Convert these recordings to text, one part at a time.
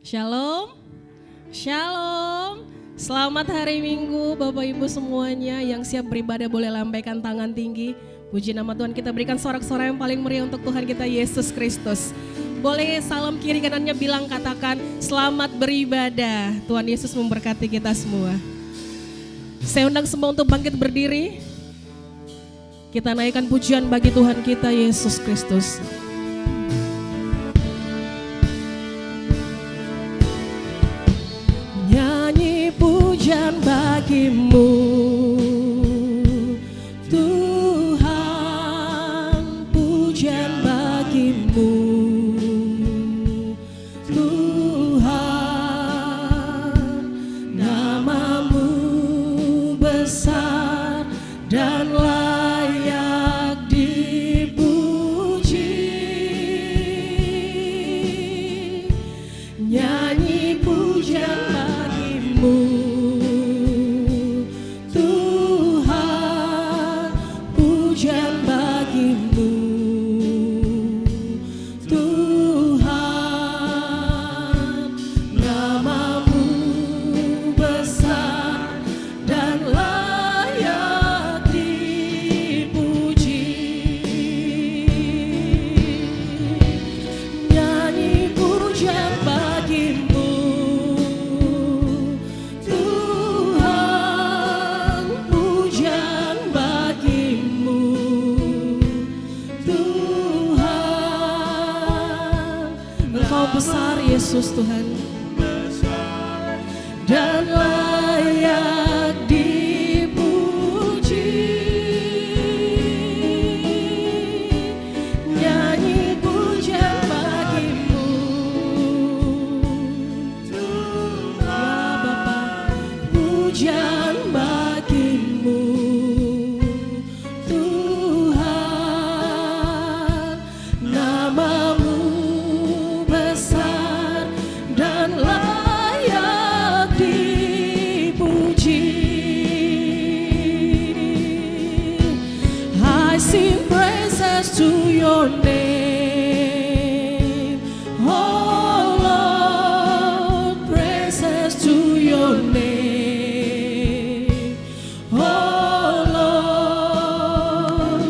Shalom, shalom. Selamat hari Minggu Bapak Ibu semuanya yang siap beribadah boleh lambaikan tangan tinggi. Puji nama Tuhan, kita berikan sorak-sorai yang paling meriah untuk Tuhan kita Yesus Kristus. Boleh salam kiri kanannya bilang katakan selamat beribadah. Tuhan Yesus memberkati kita semua. Saya undang semua untuk bangkit berdiri. Kita naikkan pujian bagi Tuhan kita Yesus Kristus. Nyanyi pujian bagimu Tuhan, pujian bagimu Tuhan, namamu besar dan layak dipuji. Nyanyi pujian Tuhan, pujian bagimu Tuhan, namamu besar dan layak dipuji. Nyanyi pujian bagimu besar Yesus Tuhan dan layak dipuji. Nyanyi pujian bagimu ya Bapa, pujian bagimu Tuhan, namamu layak dipuji. I sing praises to your name, oh Lord, praises to your name, oh Lord,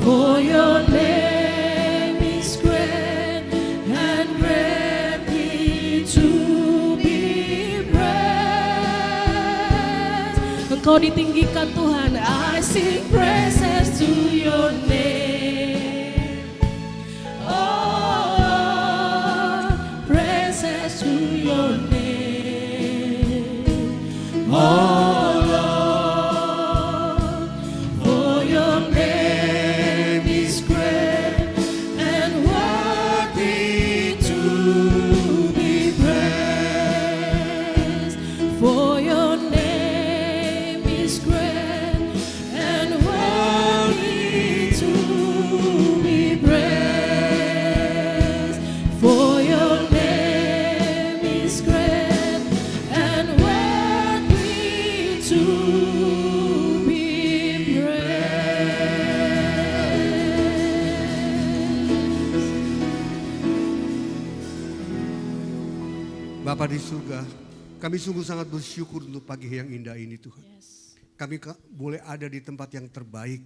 for your name is great and greatly to be praised. Engkau ditinggikan Tuhan. I sing praises to your name, oh Lord, praises to your name, oh Lord, for your name is great and worthy to be praised. For your name is great and worthy to be praised. For your name is great and worthy to be praised. Bapa di surga, kami sungguh sangat bersyukur untuk pagi yang indah ini Tuhan. Kami boleh ada di tempat yang terbaik,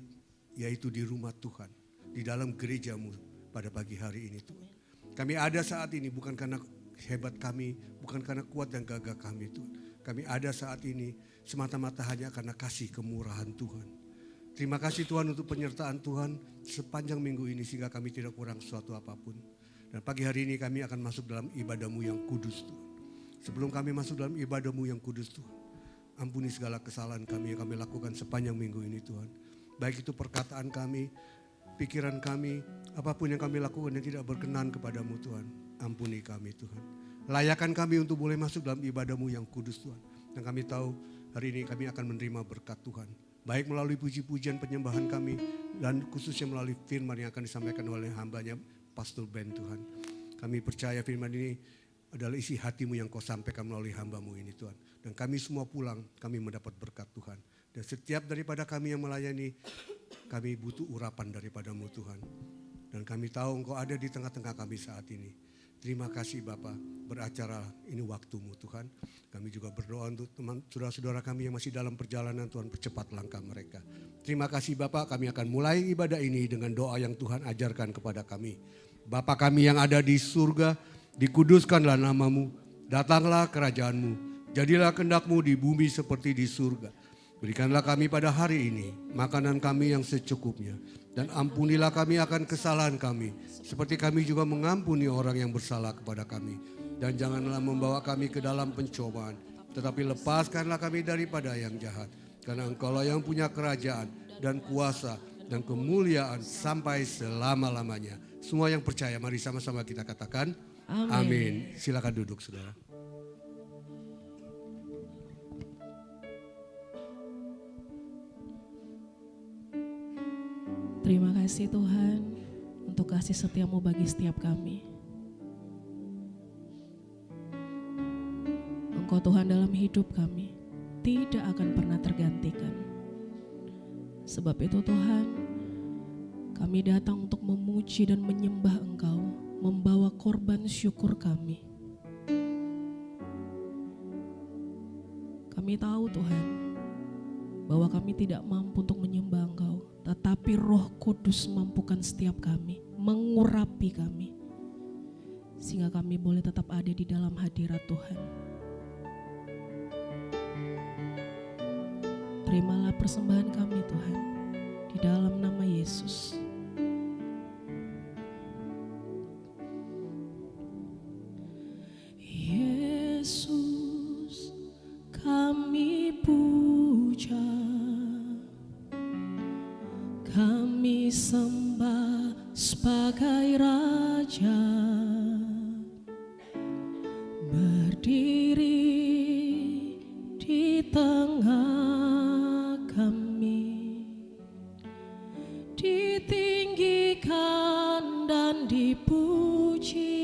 yaitu di rumah Tuhan, di dalam gerejamu pada pagi hari ini Tuhan. Kami ada saat ini bukan karena hebat kami, bukan karena kuat dan gagah kami Tuhan. Kami ada saat ini semata-mata hanya karena kasih kemurahan Tuhan. Terima kasih Tuhan untuk penyertaan Tuhan sepanjang minggu ini sehingga kami tidak kurang suatu apapun. Dan pagi hari ini kami akan masuk dalam ibadah-Mu yang kudus Tuhan. Sebelum kami masuk dalam ibadah-Mu yang kudus Tuhan, ampuni segala kesalahan kami yang kami lakukan sepanjang minggu ini Tuhan. Baik itu perkataan kami, pikiran kami, apapun yang kami lakukan yang tidak berkenan kepadamu Tuhan. Ampuni kami Tuhan. Layakan kami untuk boleh masuk dalam ibadah-Mu yang kudus Tuhan. Dan kami tahu hari ini kami akan menerima berkat Tuhan. Baik melalui puji-pujian penyembahan kami dan khususnya melalui firman yang akan disampaikan oleh hambanya Pastor Ben Tuhan. Kami percaya firman ini adalah isi hati-Mu yang Kau sampaikan melalui hamba-Mu ini Tuhan. Dan kami semua pulang, kami mendapat berkat Tuhan. Dan setiap daripada kami yang melayani, kami butuh urapan daripada-Mu Tuhan. Dan kami tahu Engkau ada di tengah-tengah kami saat ini. Terima kasih Bapa, beracara ini waktu-Mu Tuhan. Kami juga berdoa untuk teman saudara-saudara kami yang masih dalam perjalanan, Tuhan percepat langkah mereka. Terima kasih Bapa, kami akan mulai ibadah ini dengan doa yang Tuhan ajarkan kepada kami. Bapa kami yang ada di surga, dikuduskanlah nama-Mu, datanglah kerajaan-Mu, jadilah kehendak-Mu di bumi seperti di surga. Berikanlah kami pada hari ini makanan kami yang secukupnya. Dan ampunilah kami akan kesalahan kami, seperti kami juga mengampuni orang yang bersalah kepada kami. Dan janganlah membawa kami ke dalam pencobaan, tetapi lepaskanlah kami daripada yang jahat. Karena Engkaulah yang punya kerajaan dan kuasa dan kemuliaan sampai selama-lamanya. Semua yang percaya, mari sama-sama kita katakan amin. Silakan duduk saudara. Terima kasih Tuhan untuk kasih setia-Mu bagi setiap kami. Engkau Tuhan dalam hidup kami tidak akan pernah tergantikan. Sebab itu Tuhan, kami datang untuk memuji dan menyembah Engkau, membawa korban syukur kami. Kami tahu Tuhan, bahwa kami tidak mampu untuk menyembah Engkau, tetapi Roh Kudus mampukan setiap kami, mengurapi kami, sehingga kami boleh tetap ada di dalam hadirat Tuhan. Terimalah persembahan kami Tuhan, di dalam nama Yesus. Yesus, kami puja, kami sembah sebagai Raja, berdiri di tengah kami, ditinggikan dan dipuji,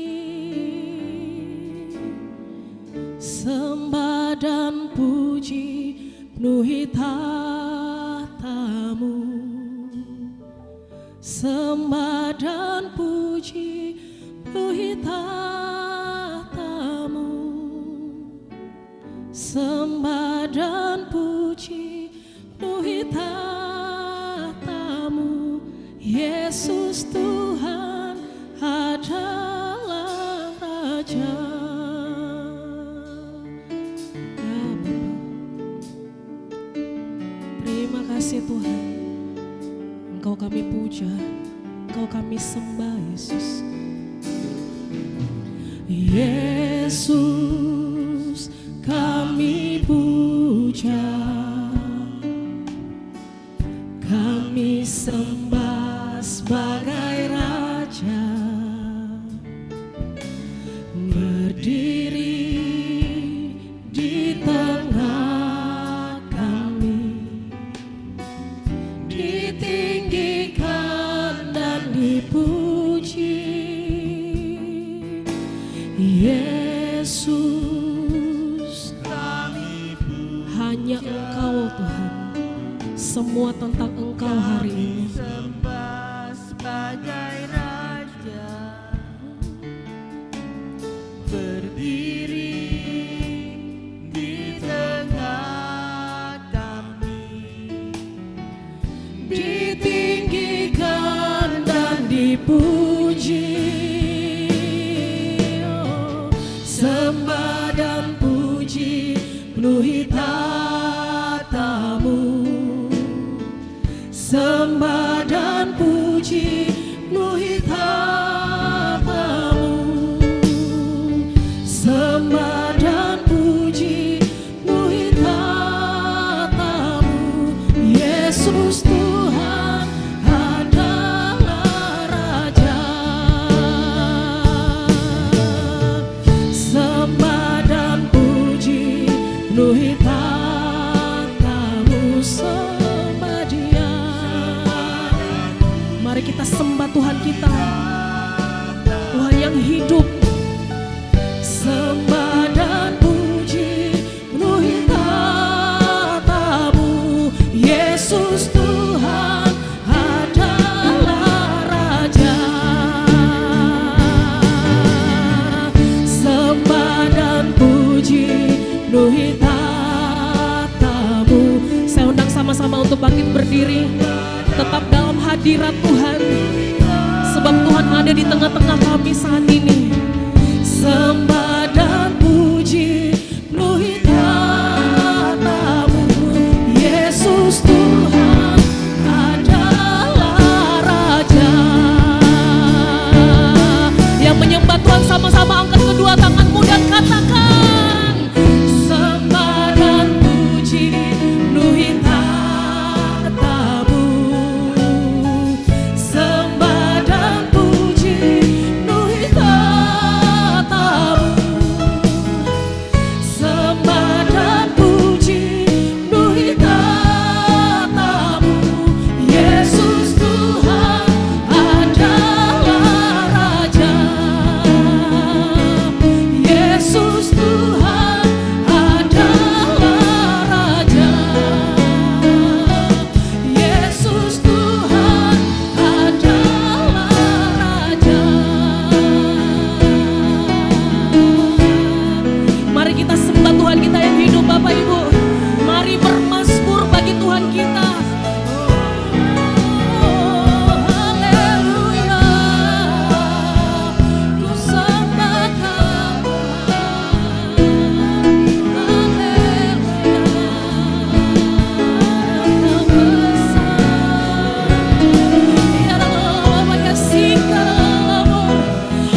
sembah dan puji penuhi tahta-Mu. Sembah dan puji penuhi tahta-Mu. Sembah dan puji penuhi tahta-Mu. Yesus Tuhan adalah Raja. Ya Bapa, terima kasih Tuhan. Engkau kami puja, Engkau kami sembah Yesus. Yesus kami puja, kami sembah sebagai Raja, berdiri di tengah kami, ditinggikan dan dipuji. Yesus, hanya Engkau Tuhan, semua tentang Engkau hari ini. Sembah sebagai Raja, berdiri di tengah kami, Ditinggikan dan dipuji. Oh, sembah dan puji penuhi tahta-Mu. Sembah dan puji penuhi tahta-Mu. Sembah dan puji penuhi tahta-Mu. Yesus Tuhan adalah Raja. Sembah dan puji penuhi tahta-Mu. Sembah Dia. Mari kita sembah Tuhan kita, Tuhan yang hidup. Sembah dan puji penuhi tahta-Mu. Yesus Tuhan adalah Raja. penuhi tatamu. Saya undang sama-sama untuk bangkit berdiri, tetap dalam hadirat Tuhan, sebab Tuhan ada di tengah-tengah kami saat ini. Sembah dan puji penuhi tatamu, Yesus Tuhan adalah Raja. Yang menyembah Tuhan sama-sama angkat kedua tanganmu dan katakan, sembah dan puji penuhi tatamu, sembah dan puji penuhi tatamu, sembah dan puji penuhi tatamu, Yesus Tuhan adalah Raja. Yesus Tuhan adalah Raja. Yesus Tuhan adalah Raja. Mari kita sembah Tuhan kita yang hidup, Bapak Ibu. Mari bermazmur bagi Tuhan kita. Haleluya, ku sembah Tuhan.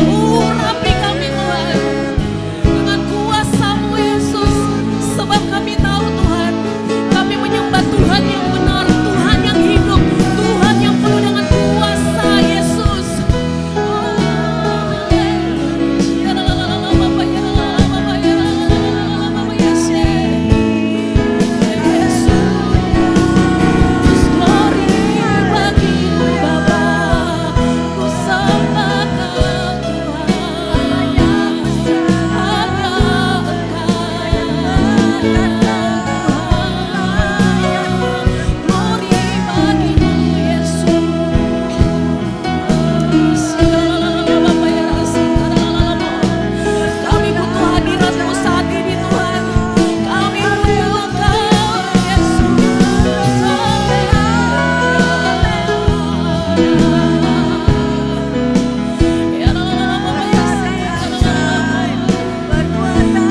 Urapi kami Tuhan dengan kuasa-Mu Yesus, sebab kami tahu Tuhan, kami menyembah Tuhan yang benar, Tuhan yang hidup, Tuhan yang penuh dengan kuasa Yesus. Yesus, glory bagimu Bapa, ku sembahkan Tuhan, hanya Engkau. Glory bagimu Yesus. Kami butuh hadirat-Mu saat ini Tuhan. Kami butuh Engkau Yesus.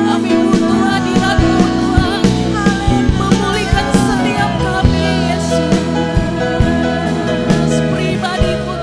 Kami butuh hadirat-Mu Tuhan, memulihkan setiap kami Yesus. Pribadiku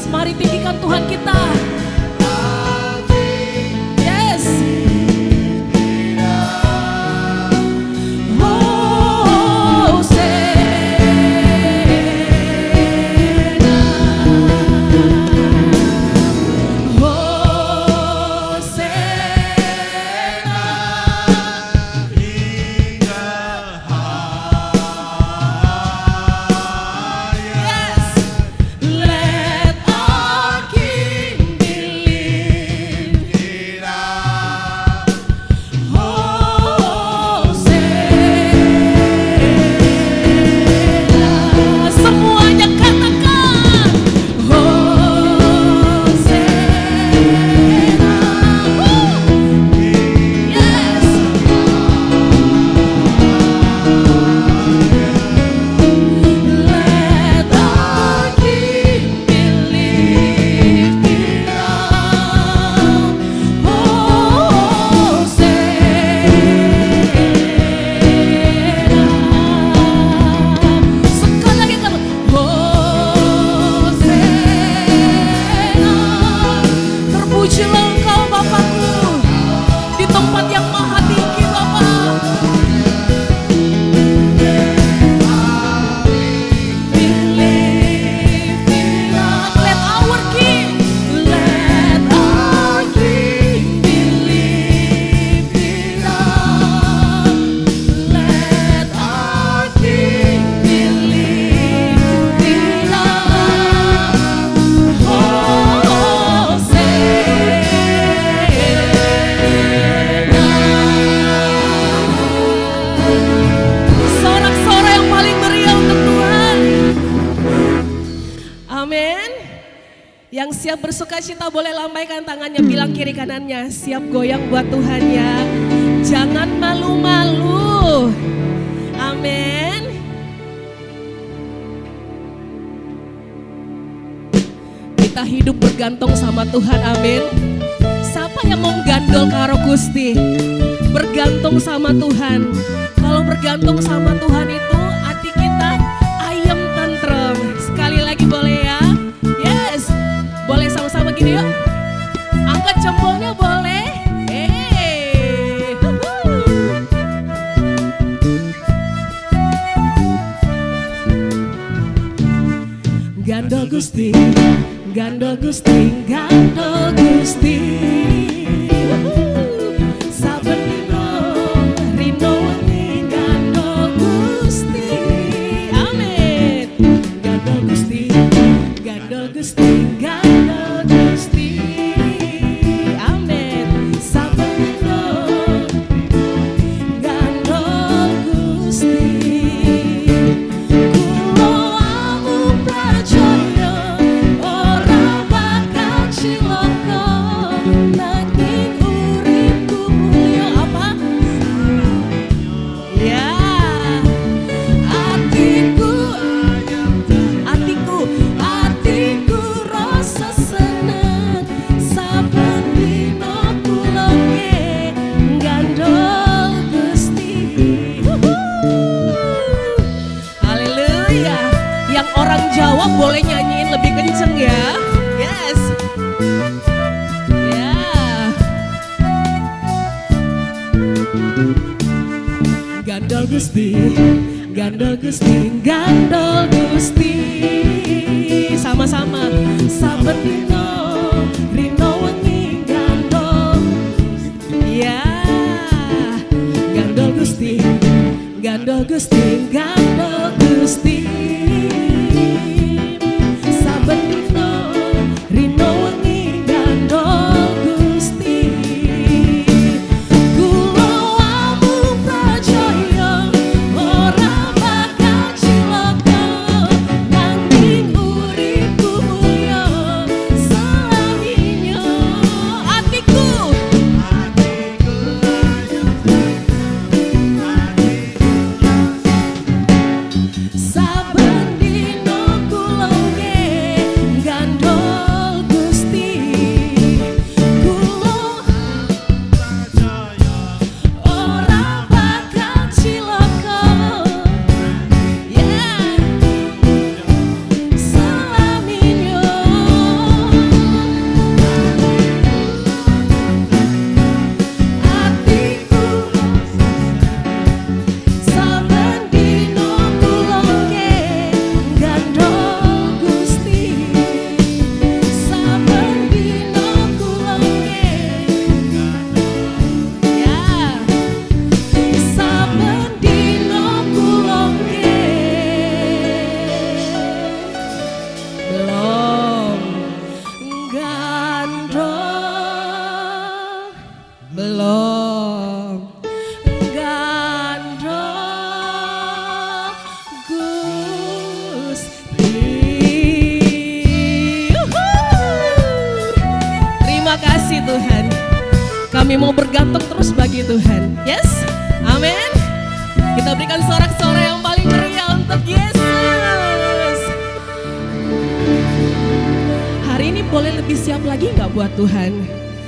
Mari tinggikan Tuhan kita. Yes. Let our King Amin. Yang siap bersuka cita boleh lambaikan tangannya, bilang kiri kanannya, siap goyang buat Tuhan ya. Jangan malu-malu. Amin. Kita hidup bergantung sama Tuhan, amin. Siapa yang mau gandol karo Gusti? Bergantung sama Tuhan. Kalau bergantung sama Tuhan itu hati kita ayem tentrem. Sekali lagi boleh ya? Yes. Boleh sama-sama gini yuk. Angkat jempolnya boleh. Gandol Gusti, gandol Gusti, gandol Gusti. Saben dino rino wengi gandol Gusti. Amin. Gandol Gusti, gandol Gusti, gandol Gusti. Amin. Saben dino gandol Gusti. Jawa boleh nyanyiin lebih kenceng ya. Yes. Ya. Gandol Gusti, gandol Gusti, gandol Gusti. Sama-sama. Saben dino rino wengi gandol. Ya. Gandol Gusti, gandol Gusti, gandol Gusti. Tuhan, kami mau bergantung terus bagi Tuhan. Yes, amin. Kita berikan sorak-sorai yang paling meriah untuk Yesus. Hari ini boleh lebih siap lagi gak buat Tuhan?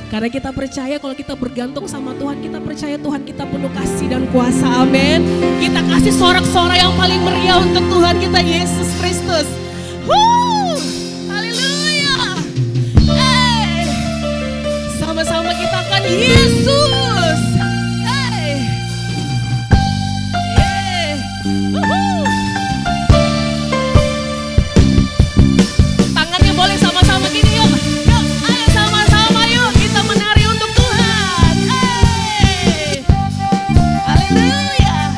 Karena kita percaya kalau kita bergantung sama Tuhan, kita percaya Tuhan kita penuh kasih dan kuasa, amin. Kita kasih sorak-sorai yang paling meriah untuk Tuhan kita Yesus Kristus. Haleluya. Sama-sama kita akan Yesus. Tangannya boleh sama-sama gini yuk. Yuk, ayo sama-sama yuk kita menari untuk Tuhan. Haleluya.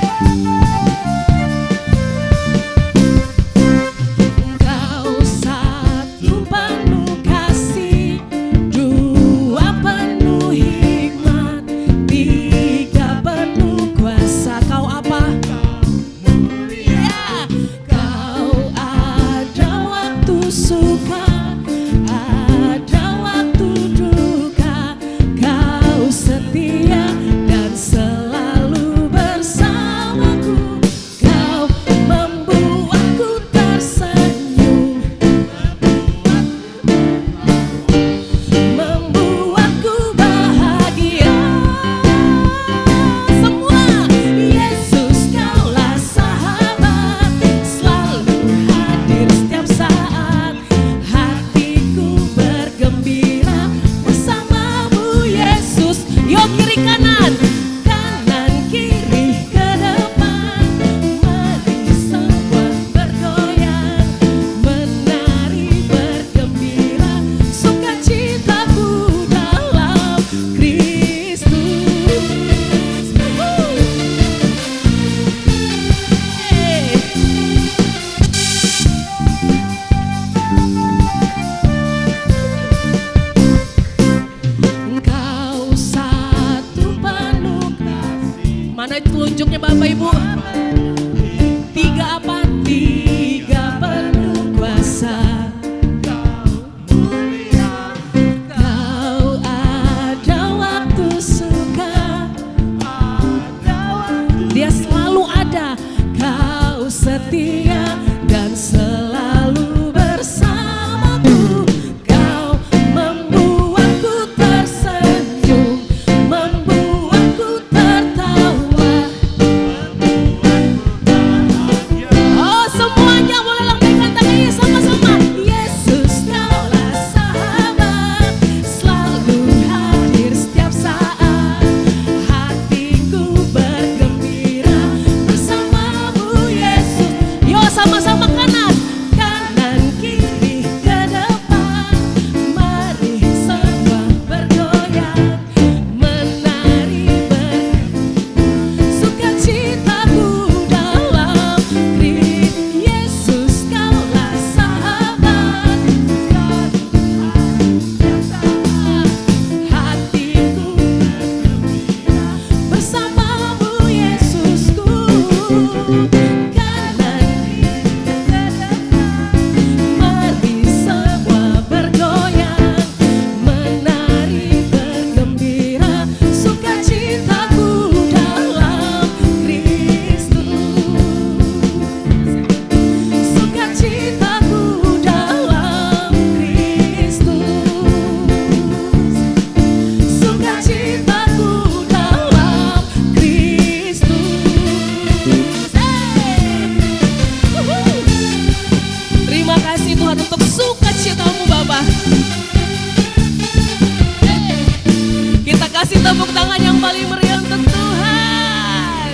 tepuk tangan yang paling meriah untuk Tuhan.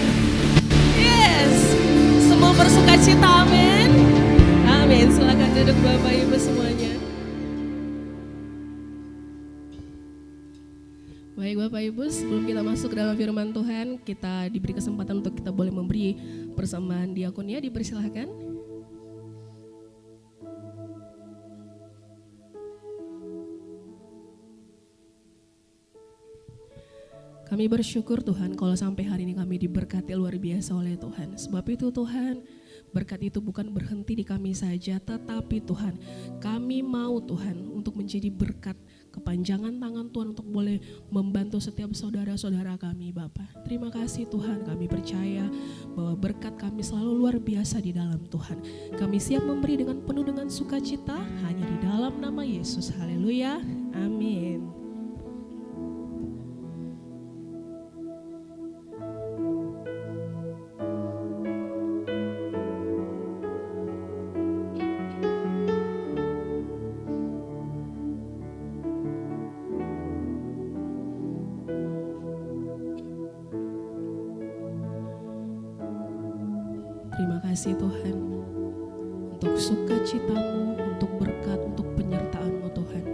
Yes, semua bersuka cita, amin. Amin, silakan duduk Bapak Ibu semuanya. Baik Bapak Ibu, sebelum kita masuk ke dalam firman Tuhan, kita diberi kesempatan untuk kita boleh memberi persembahan diakonia, dipersilahkan. Kami bersyukur Tuhan kalau sampai hari ini kami diberkati luar biasa oleh Tuhan. Sebab itu Tuhan, berkat itu bukan berhenti di kami saja, tetapi Tuhan, kami mau Tuhan untuk menjadi berkat kepanjangan tangan Tuhan untuk boleh membantu setiap saudara-saudara kami Bapa. Terima kasih Tuhan, kami percaya bahwa berkat kami selalu luar biasa di dalam Tuhan. Kami siap memberi dengan penuh dengan sukacita hanya di dalam nama Yesus. Haleluya, amin. Terima kasih Tuhan untuk sukacitamu, untuk berkat, untuk penyertaan-Mu Tuhan.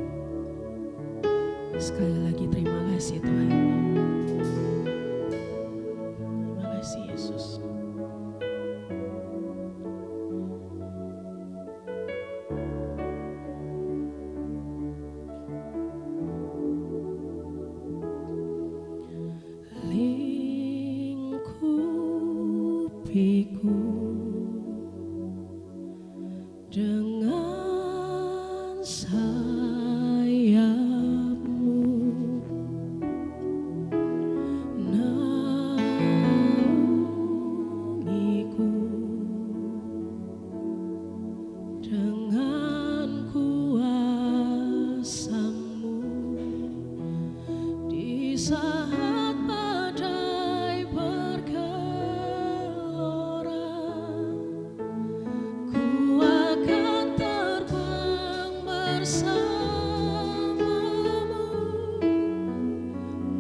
Sekali lagi terima kasih Tuhan. Terima kasih Yesus. Lingkupiku dengan sayap-Mu, naungiku dengan kuasa-Mu di saat badai bergelora. Ku akan terbang bersamamu,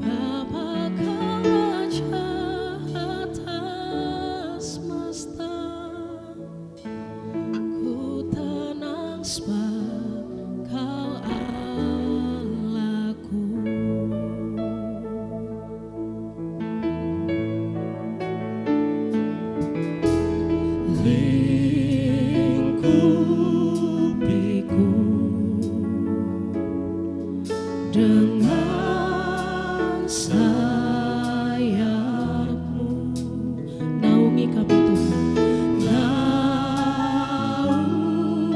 Bapa Kau Raja atas semesta. Ku tenang sebab Kau Allahku. Lingkupiku dengan sayap-Mu, naungi kami Tuhan,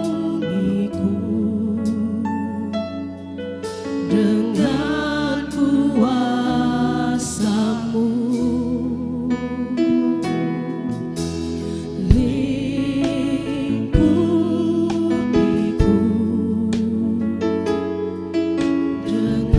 naungiku dengan kuasa-Mu. Lingkupiku dengan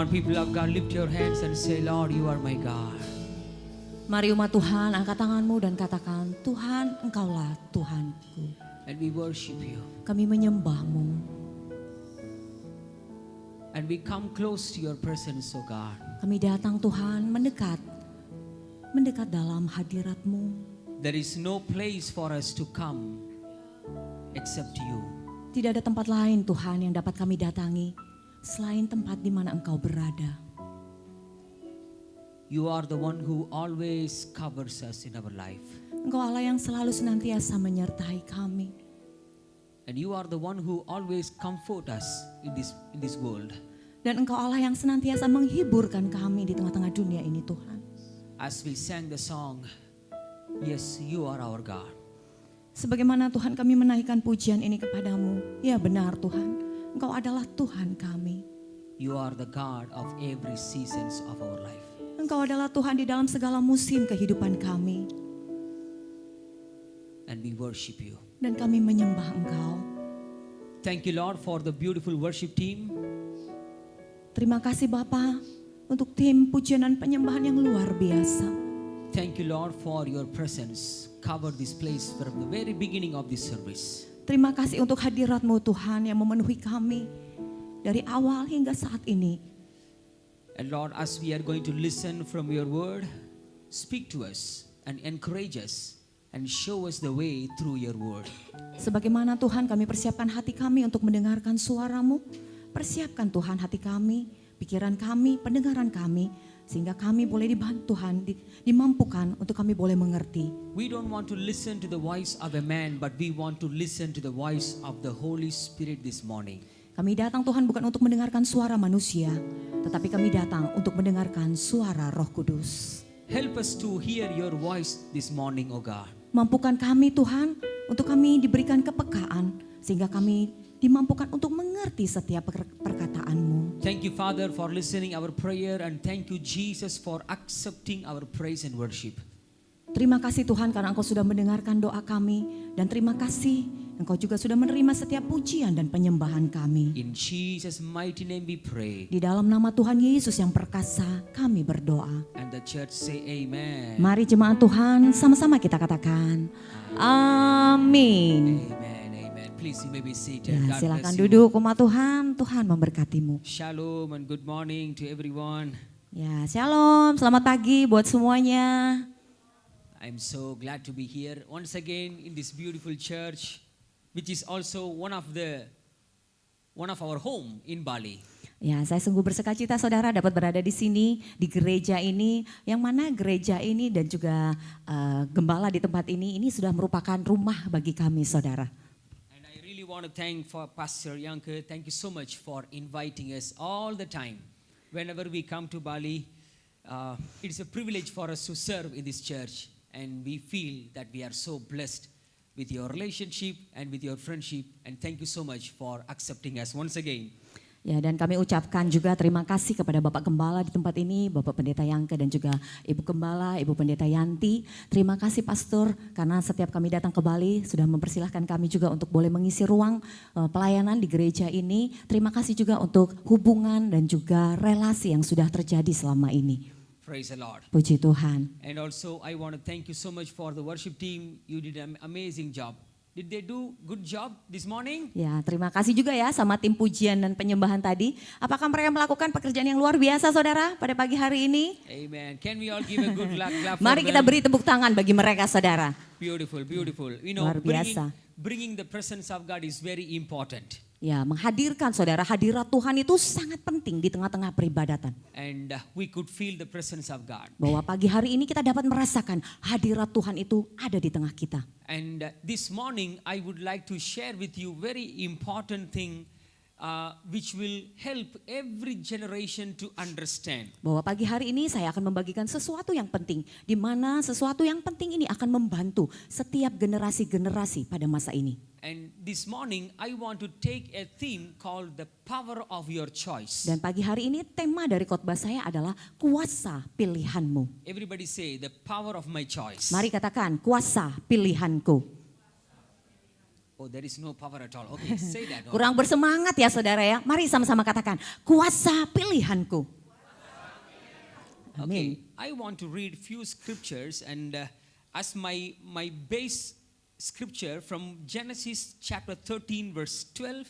on, people of God, lift your hands and say, Lord, you are my God. Mari umat Tuhan, angkat tanganmu dan katakan, Tuhan, Engkaulah Tuhanku. And we worship you. Kami menyembahmu. And we come close to your presence, O God. Kami datang Tuhan mendekat dalam hadirat-Mu. There is no place for us to come except you. Tidak ada tempat lain Tuhan yang dapat kami datangi selain tempat di mana Engkau berada. You are the one who always covers us in our life. Engkau Allah yang selalu senantiasa menyertai kami. And you are the one who always comfort us in this world. Dan Engkau Allah yang senantiasa menghiburkan kami di tengah-tengah dunia ini Tuhan. As we sang the song, yes, you are our God. Sebagaimana Tuhan kami menaikkan pujian ini kepadamu. Ya benar Tuhan, Engkau adalah Tuhan kami. You are the God of every seasons of our life. Engkau adalah Tuhan di dalam segala musim kehidupan kami. And we worship you. Dan kami menyembah Engkau. Thank you, Lord, for the beautiful worship team. Terima kasih Bapa untuk tim pujian dan penyembahan yang luar biasa. Thank you, Lord, for your presence. Cover this place from the very beginning of this service. Terima kasih untuk hadirat-Mu Tuhan yang memenuhi kami dari awal hingga saat ini. And Lord, as we are going to listen from your word, speak to us and encourage us and show us the way through your word. Sebagaimana Tuhan kami persiapkan hati kami untuk mendengarkan suara-Mu, persiapkan Tuhan hati kami, pikiran kami, pendengaran kami, sehingga kami boleh dibantu Tuhan, dimampukan untuk kami boleh mengerti. We don't want to listen to the voice of a man, but we want to listen to the voice of the Holy Spirit this morning. Kami datang Tuhan bukan untuk mendengarkan suara manusia, tetapi kami datang untuk mendengarkan suara Roh Kudus. Help us to hear your voice this morning, O God. Mampukan kami Tuhan untuk kami diberikan kepekaan sehingga kami dimampukan untuk mengerti setiap perkataan-Mu. Thank you, Father, for listening our prayer, and thank you, Jesus, for accepting our praise and worship. Terima kasih Tuhan karena Engkau sudah mendengarkan doa kami, dan terima kasih Engkau juga sudah menerima setiap pujian dan penyembahan kami. In Jesus' mighty name we pray. Di dalam nama Tuhan Yesus yang perkasa kami berdoa. And the church say amen. Mari jemaat Tuhan sama-sama kita katakan amin. Amen, amen. Please, you may be seated. Ya, God silakan bless you. duduk umat Tuhan, Tuhan memberkatimu. Shalom and good morning to everyone. Ya, shalom, selamat pagi buat semuanya. I'm so glad to be here once again in this beautiful church, which is also one of our home in Bali. Ya, saya sungguh bersukacita saudara dapat berada di sini, di gereja ini, yang mana gereja ini dan juga gembala di tempat ini sudah merupakan rumah bagi kami saudara. And I really want to thank for Pastor Yanke. Thank you so much for inviting us all the time. Whenever we come to Bali, it's a privilege for us to serve in this church. And we feel that we are so blessed with your relationship and with your friendship. And thank you so much for accepting us once again. Ya, dan kami ucapkan juga terima kasih kepada Bapak Gembala di tempat ini, Bapak Pendeta Yanke dan juga Ibu Gembala, Ibu Pendeta Yanti. Terima kasih Pastor karena setiap kami datang ke Bali sudah mempersilahkan kami juga untuk boleh mengisi ruang pelayanan di gereja ini. Terima kasih juga untuk hubungan dan juga relasi yang sudah terjadi selama ini. Praise the Lord. Puji Tuhan. And also I want to thank you so much for the worship team. You did an amazing job. Did they do good job this morning? Ya, terima kasih juga ya sama tim pujian dan penyembahan tadi. Apakah mereka melakukan pekerjaan yang luar biasa saudara pada pagi hari ini? Amen. Can we all give a good clap for Mari kita them? beri tepuk tangan bagi mereka saudara. Beautiful, beautiful. You know, Luar biasa. bringing the presence of God is very important. Ya, menghadirkan saudara, hadirat Tuhan itu sangat penting di tengah-tengah peribadatan. And we could feel the presence of God. Bahwa pagi hari ini kita dapat merasakan hadirat Tuhan itu ada di tengah kita. And this morning I would like to share with you very important thing which will help every generation to understand. Bahwa pagi hari ini saya akan membagikan sesuatu yang penting. Di mana sesuatu yang penting ini akan membantu setiap generasi-generasi pada masa ini. And this morning I want to take a theme called the power of your choice. Dan pagi hari ini tema dari khotbah saya adalah kuasa pilihanmu. Everybody say the power of my choice. Mari katakan kuasa pilihanku. Oh, there is no power at all. Okay, say that. Oh. Kurang bersemangat ya saudara ya. Mari sama-sama katakan, kuasa pilihanku. Okay, I want to read few scriptures and as my base scripture from Genesis chapter 13 verse 12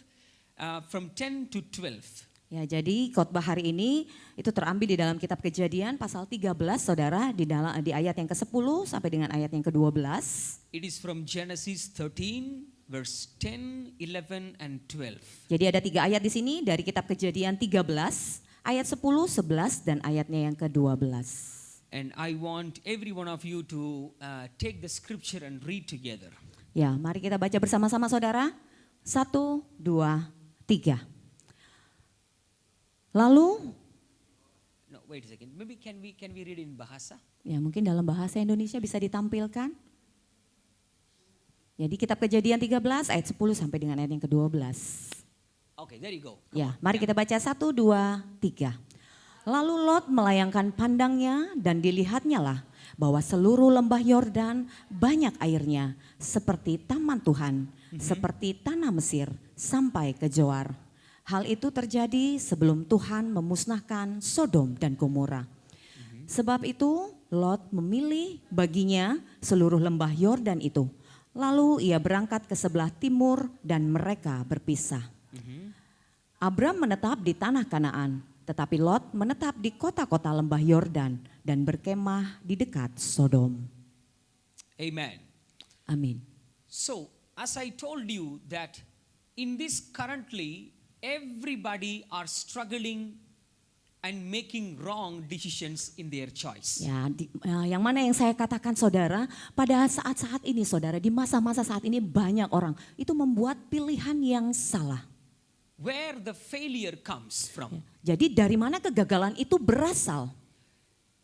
from 10 to 12. Ya, jadi khotbah hari ini itu terambil di dalam kitab Kejadian pasal 13 saudara di ayat yang ke-10 sampai dengan ayat yang ke-12. It is from Genesis 13 verse 10, 11 and 12. Jadi ada 3 ayat di sini dari kitab Kejadian 13 ayat 10, 11 dan ayatnya yang ke-12. And I want every one of you to take the scripture and read together. Ya, mari kita baca bersama-sama saudara. 1, 2, 3. Lalu, No, wait a second. Maybe can we read in Bahasa? ya mungkin dalam bahasa Indonesia bisa ditampilkan. Jadi kitab Kejadian 13 ayat 10 sampai dengan ayat yang ke-12. Okay, there you go. Come Ya, on. mari kita baca 1, 2, 3. Lalu Lot melayangkan pandangnya dan dilihatnya lah bahwa seluruh lembah Yordan banyak airnya seperti taman Tuhan, seperti tanah Mesir sampai ke Zoar. Hal itu terjadi sebelum Tuhan memusnahkan Sodom dan Gomora. Sebab itu Lot memilih baginya seluruh lembah Yordan itu. Lalu ia berangkat ke sebelah timur dan mereka berpisah. Abram menetap di tanah Kanaan, tetapi Lot menetap di kota-kota lembah Yordan dan berkemah di dekat Sodom. Amen. Amin. So, as I told you that in this currently everybody are struggling and making wrong decisions in their choice. Ya, yang mana yang saya katakan saudara, pada saat-saat ini saudara, di masa-masa saat ini banyak orang itu membuat pilihan yang salah. Where the failure comes from. Jadi dari mana kegagalan itu berasal?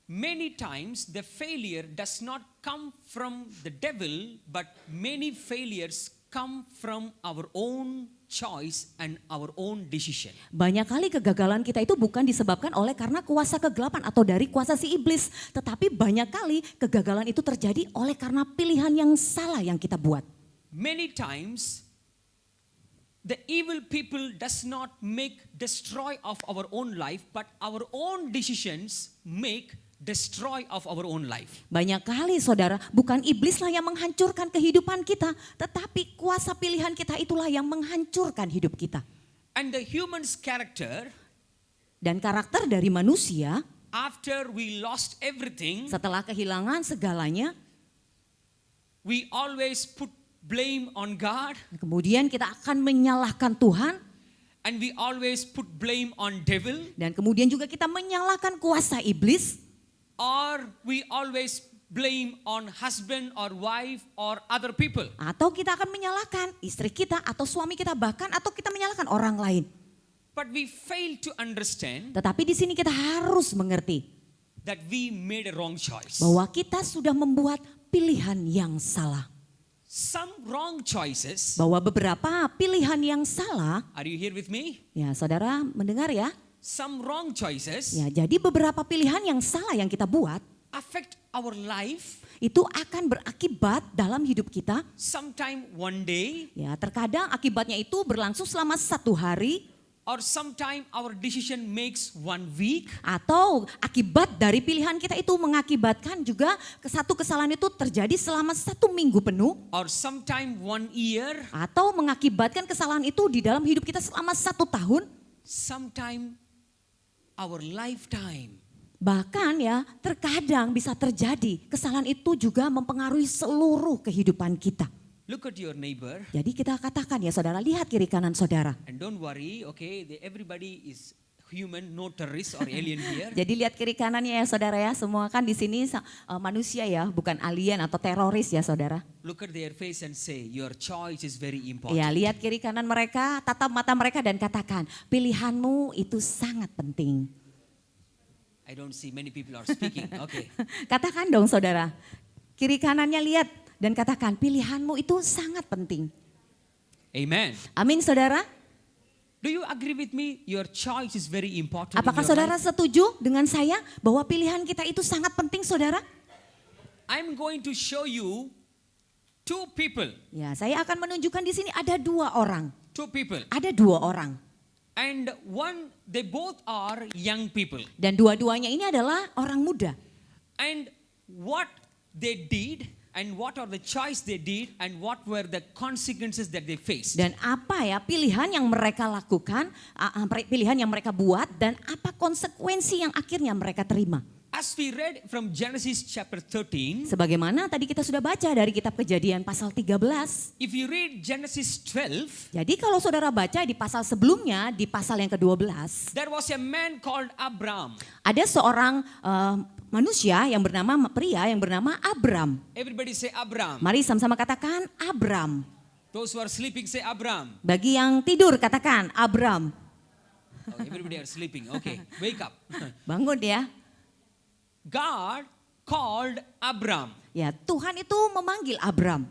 Many times the failure does not come from the devil, but many failures come from our own choice and our own decision. Banyak kali kegagalan kita itu bukan disebabkan oleh karena kuasa kegelapan atau dari kuasa si iblis. Tetapi banyak kali kegagalan itu terjadi oleh karena pilihan yang salah yang kita buat. Many times the evil people does not make destroy of our own life, but our own decisions make destroy of our own life. Banyak kali saudara, bukan iblislah yang menghancurkan kehidupan kita, tetapi kuasa pilihan kita itulah yang menghancurkan hidup kita. And the human's character, Dan karakter dari manusia, after we lost everything, setelah kehilangan segalanya, we always put blame on God, kemudian kita akan menyalahkan Tuhan, and we always put blame on devil, dan kemudian juga kita menyalahkan kuasa iblis, or we always blame on husband or wife or other people. atau kita akan menyalahkan istri kita atau suami kita, bahkan atau kita menyalahkan orang lain. But we fail to understand Tetapi di sini kita harus mengerti that we made a wrong choice. bahwa kita sudah membuat pilihan yang salah. Some wrong choices, Bahwa beberapa pilihan yang salah, are you here with me? ya saudara mendengar ya, Some wrong choices ya jadi beberapa pilihan yang salah yang kita buat affect our life itu akan berakibat dalam hidup kita. sometime one day, Ya terkadang akibatnya itu berlangsung selama 1 hari, or sometime our decision makes 1 week, atau akibat dari pilihan kita itu mengakibatkan juga satu kesalahan itu terjadi selama 1 minggu penuh, or sometime 1 year, atau mengakibatkan kesalahan itu di dalam hidup kita selama 1 tahun. sometime our lifetime. Bahkan ya terkadang bisa terjadi kesalahan itu juga mempengaruhi seluruh kehidupan kita. Look at your neighbor Jadi kita katakan ya saudara, lihat kiri kanan saudara. and don't worry, okay, everybody is human, no terrorist or alien here. Jadi lihat kiri kanannya ya saudara ya, semua kan di sini manusia ya, bukan alien atau teroris ya saudara. Look at their face and say, your choice is very important. Ya lihat kiri kanan mereka, tatap mata mereka dan katakan, pilihanmu itu sangat penting. I don't see many people are speaking. Okay. Katakan dong saudara, kiri kanannya lihat dan katakan pilihanmu itu sangat penting. Amen. Amin saudara. Do you agree with me? Your choice is very important. Apakah in your saudara life? setuju dengan saya bahwa pilihan kita itu sangat penting saudara? I'm going to show you two people. Ya, saya akan menunjukkan di sini ada 2 orang. Two people. Ada 2 orang. And they both are young people. Dan dua-duanya ini adalah orang muda. And what they did and what are the choice they did and what were the consequences that they faced. Dan apa ya pilihan yang mereka lakukan, pilihan yang mereka buat, dan apa konsekuensi yang akhirnya mereka terima. As we read from Genesis chapter 13, Sebagaimana tadi kita sudah baca dari kitab Kejadian pasal 13. if you read Genesis 12, Jadi kalau saudara baca di pasal sebelumnya, di pasal yang ke-12, there was a man called Abram. ada seorang manusia yang bernama, pria yang bernama Abram. Everybody say Abram. Mari sama-sama katakan Abram. Those who are sleeping say Abram. Bagi yang tidur katakan Abram. Oh, everybody are sleeping. Okay, wake up. Bangun ya. God called Abram. Ya, Tuhan itu memanggil Abram.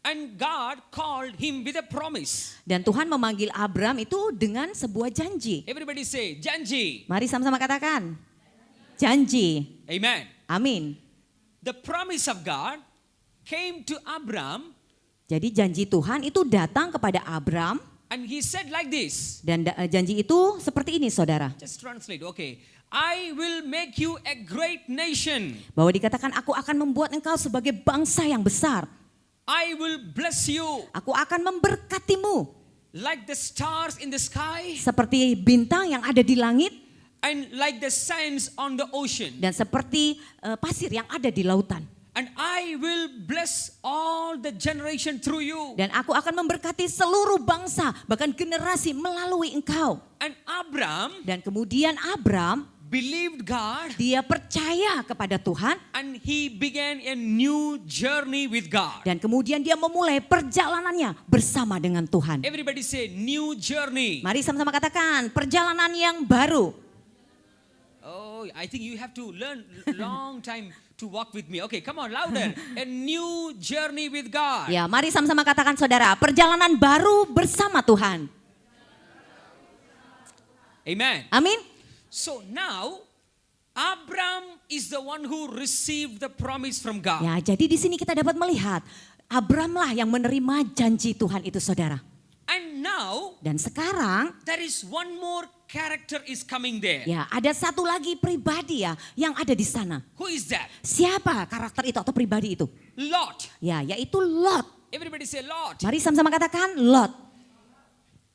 And God called him with a promise. Dan Tuhan memanggil Abram itu dengan sebuah janji. Everybody say, janji. Mari sama-sama katakan. Janji. Amen. Amin. The promise of God came to Abram Jadi janji Tuhan itu datang kepada Abram. and he said like this. Dan janji itu seperti ini saudara. Just translate, okay. I will make you a great nation. Bahwa dikatakan aku akan membuat engkau sebagai bangsa yang besar. I will bless you Aku akan memberkatimu. like the stars in the sky Seperti bintang yang ada di langit. and like the sands on the ocean. Dan seperti pasir yang ada di lautan. And I will bless all the generation through you. Dan aku akan memberkati seluruh bangsa. Bahkan generasi melalui engkau. And Abram Dan kemudian Abram, believed God dia percaya kepada Tuhan. and he began a new journey with God. Dan kemudian dia memulai perjalanannya bersama dengan Tuhan. Everybody say new journey. Mari sama-sama katakan perjalanan yang baru. Oh, I think you have to learn long time to walk with me. Okay, come on, louder. A new journey with God. Ya, mari sama-sama katakan saudara, perjalanan baru bersama Tuhan. Amen. Amin. So now, Abram is the one who received the promise from God. Ya, jadi di sini kita dapat melihat Abram lah yang menerima janji Tuhan itu saudara. And now, Dan sekarang there is one more character is coming there. ya ada satu lagi pribadi ya yang ada di sana. Who is that? Siapa karakter itu atau pribadi itu? Lot. Ya, yaitu Lot. Everybody say Lot. Mari sama-sama katakan Lot.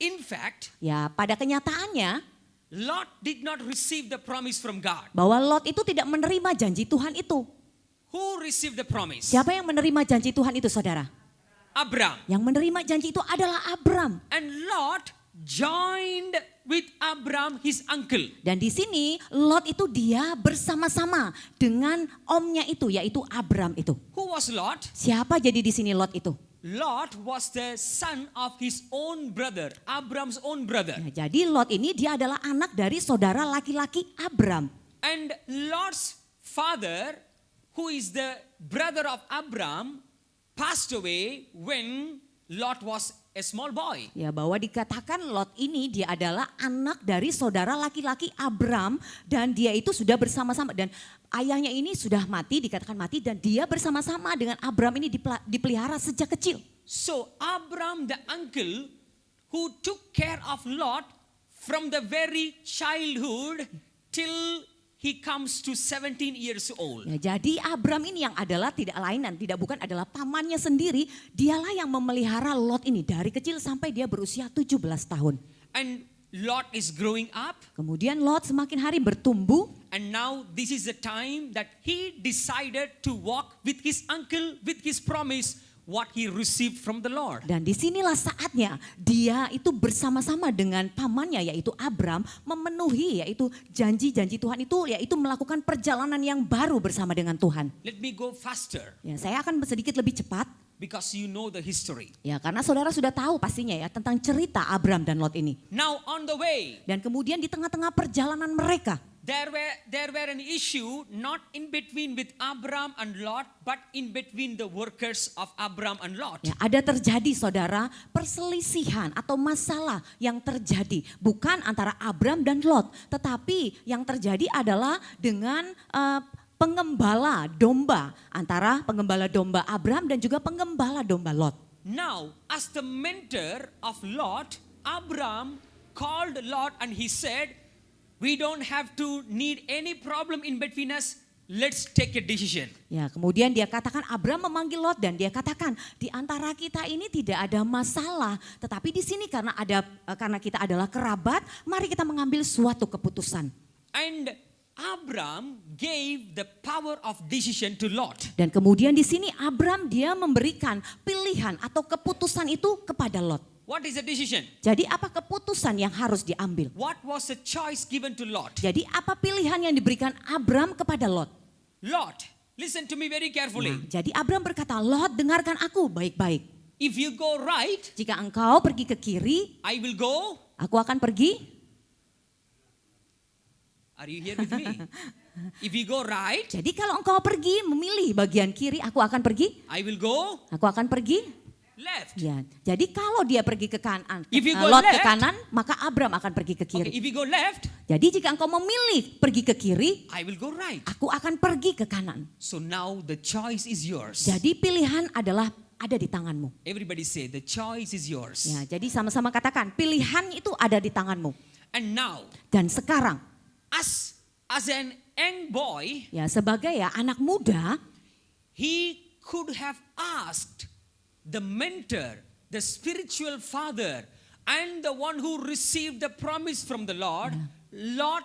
In fact, Ya, pada kenyataannya Lot did not receive the promise from God. bahwa Lot itu tidak menerima janji Tuhan itu. Who received the promise? Siapa yang menerima janji Tuhan itu saudara? Abram. Yang menerima janji itu adalah Abram. And Lot joined with Abram, his uncle. Dan di sini Lot itu dia bersama-sama dengan omnya itu yaitu Abram itu. Who was Lot? Siapa jadi di sini Lot itu? Lot was the son of his own brother, Abram's own brother. Ya, jadi Lot ini dia adalah anak dari saudara laki-laki Abram. And Lot's father, who is the brother of Abram, passed away when Lot was a small boy. Ya, bahwa dikatakan Lot ini dia adalah anak dari saudara laki-laki Abram dan dia itu sudah bersama-sama dan ayahnya ini sudah mati, dikatakan mati dan dia bersama-sama dengan Abram ini dipelihara sejak kecil. So Abram the uncle who took care of Lot from the very childhood till he comes to 17 years old. Ya, jadi Abram ini yang adalah tidak lain dan tidak bukan adalah pamannya sendiri. Dialah yang memelihara Lot ini dari kecil sampai dia berusia 17 tahun. And Lot is growing up. Kemudian Lot semakin hari bertumbuh. And now this is the time that he decided to walk with his uncle, with his promise, what he received from the Lord. Dan disinilah saatnya dia itu bersama-sama dengan pamannya yaitu Abram memenuhi yaitu janji-janji Tuhan itu yaitu melakukan perjalanan yang baru bersama dengan Tuhan. Let me go faster Ya, saya akan sedikit lebih cepat because you know the history. ya karena saudara sudah tahu pastinya ya tentang cerita Abram dan Lot ini. Now on the way, Dan kemudian di tengah-tengah perjalanan mereka there were an issue not in between with Abram and Lot, but in between the workers of Abram and Lot. ya, ada terjadi saudara perselisihan atau masalah yang terjadi bukan antara Abram dan Lot, tetapi yang terjadi adalah dengan pengembala domba antara pengembala domba Abram dan juga pengembala domba Lot. Now, as the mentor of Lot, Abraham called Lot and he said, we don't have to need any problem in between us. Let's take a decision. Ya, kemudian dia katakan, Abram memanggil Lot dan dia katakan, di antara kita ini tidak ada masalah, tetapi di sini karena kita adalah kerabat, mari kita mengambil suatu keputusan. And Abraham gave the power of decision to Lot. Dan kemudian di sini Abram dia memberikan pilihan atau keputusan itu kepada Lot. What is the decision? Jadi apa keputusan yang harus diambil? What was the choice given to Lot? Jadi apa pilihan yang diberikan Abram kepada Lot? Lot, listen to me very carefully. Nah, jadi Abram berkata, Lot dengarkan aku baik-baik. If you go right, Jika engkau pergi ke kiri, I will go. aku akan pergi. Are you here with me? If you go right, Jadi kalau engkau pergi memilih bagian kiri, aku akan pergi. I will go Aku akan pergi. left. Ya, jadi kalau dia pergi ke kanan, If you go Lot ke left- kanan, maka Abram akan pergi ke Okay, kiri. if you go left, Jadi jika engkau memilih pergi ke kiri, I will go right. aku akan pergi ke kanan. So now the choice is yours. Jadi pilihan adalah ada di tanganmu. Everybody say the choice is yours. Ya, jadi sama-sama katakan pilihan itu ada di tanganmu. And now, Dan sekarang, as an young boy, ya sebagai ya anak muda, he could have asked the mentor, the spiritual father, and the one who received the promise from the Lord. Lot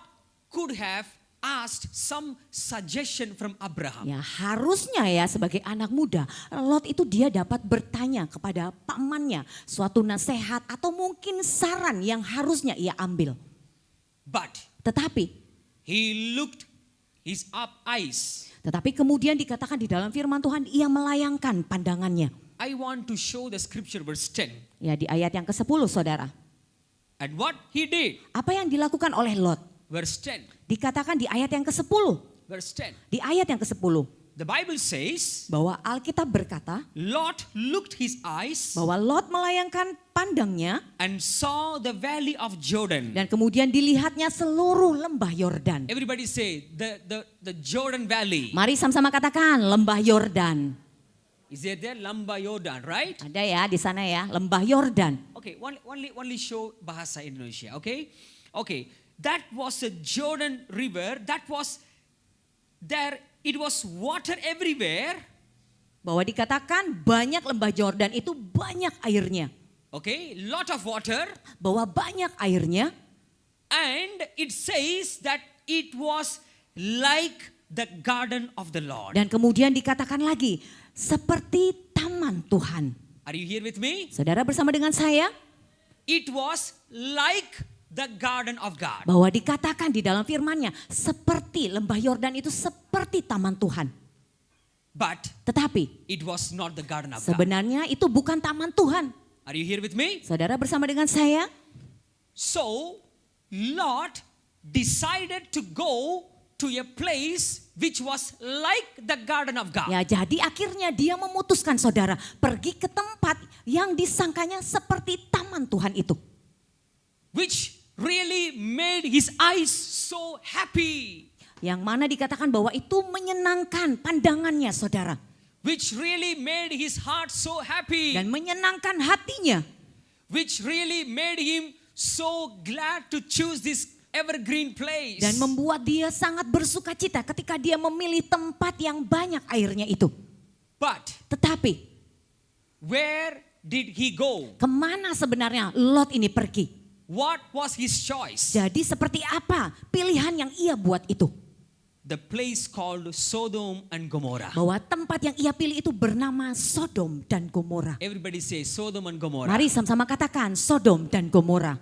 could have asked some suggestion from Abraham. ya harusnya ya sebagai anak muda, Lot itu dia dapat bertanya kepada pamannya suatu nasihat atau mungkin saran yang harusnya ia ambil. But Tetapi he looked his up eyes. Tetapi kemudian dikatakan di dalam firman Tuhan, ia melayangkan pandangannya. I want to show the scripture verse 10. Ya di ayat yang ke-10 saudara. And what he did, Apa yang dilakukan oleh Lot? verse 10. Dikatakan di ayat yang ke-10. Verse 10. Di ayat yang ke-10. The Bible says, Bahwa Alkitab berkata, Lot looked his eyes bahwa Lot melayangkan pandangnya and saw the valley of Jordan. dan kemudian dilihatnya seluruh lembah Yordan. Everybody say the Jordan Valley. Mari sama-sama katakan lembah Yordan. Is there Lamba Jordan, right? Ada ya di sana ya, lembah Yordan. Okay, only show bahasa Indonesia, okay? Okay, that was a Jordan river. That was there. It was water everywhere. Bahwa dikatakan banyak lembah Yordan itu banyak airnya. Okay, lot of water. Bahwa banyak airnya. And it says that it was like the garden of the Lord. Dan kemudian dikatakan lagi, seperti taman Tuhan. Are you here with me? Saudara bersama dengan saya, It was like the garden of God. bahwa dikatakan di dalam firman-Nya, seperti lembah Yordan itu seperti taman Tuhan. But Tetapi it was not the garden of God. sebenarnya itu bukan taman Tuhan. Are you here with me? Saudara bersama dengan saya, So Lot decided to go to a place which was like the garden of God. ya jadi akhirnya dia memutuskan saudara pergi ke tempat yang disangkanya seperti taman Tuhan itu. Which really made his eyes so happy. Yang mana dikatakan bahwa itu menyenangkan pandangannya saudara. Which really made his heart so happy. Dan menyenangkan hatinya. Which really made him so glad to choose this evergreen place. Dan membuat dia sangat bersuka cita ketika dia memilih tempat yang banyak airnya itu. But Tetapi where did he go? kemana sebenarnya Lot ini pergi? What was his choice? Jadi seperti apa pilihan yang ia buat itu? The place called Sodom and Gomorrah. Bahwa tempat yang ia pilih itu bernama Sodom dan Gomora. Everybody say Sodom and Gomorrah. Mari sama-sama katakan Sodom dan Gomora.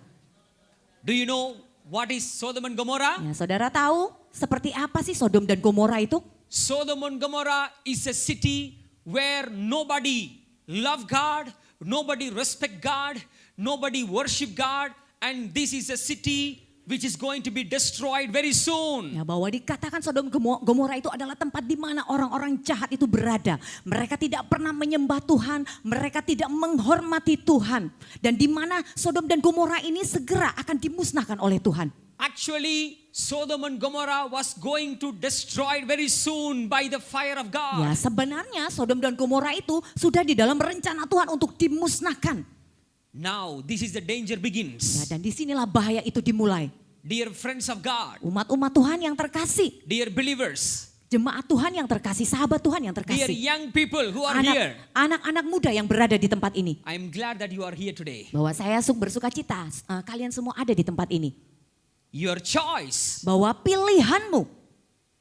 Do you know what is Sodom and Gomorrah? Ya, saudara tahu seperti apa sih Sodom dan Gomora itu? Sodom and Gomorrah is a city where nobody love God, nobody respect God, nobody worship God, and this is a city which is going to be destroyed very soon. Ya, bahwa dikatakan Sodom Gomora itu adalah tempat di mana orang-orang jahat itu berada. Mereka tidak pernah menyembah Tuhan, mereka tidak menghormati Tuhan. Dan di mana Sodom dan Gomora ini segera akan dimusnahkan oleh Tuhan. Actually, Sodom and Gomorrah was going to destroyed very soon by the fire of God. Ya, sebenarnya Sodom dan Gomora itu sudah di dalam rencana Tuhan untuk dimusnahkan. Now, this is the danger Ya, begins. dan disinilah bahaya itu dimulai. Dear friends of God, Umat-umat Tuhan yang terkasih, dear believers, jemaat Tuhan yang terkasih, sahabat Tuhan yang dear terkasih, young people who are here, anak-anak muda yang berada di tempat ini. I am glad that you are here today. Bahwa saya bersuka cita, kalian semua ada di tempat ini. Your choice Bahwa pilihanmu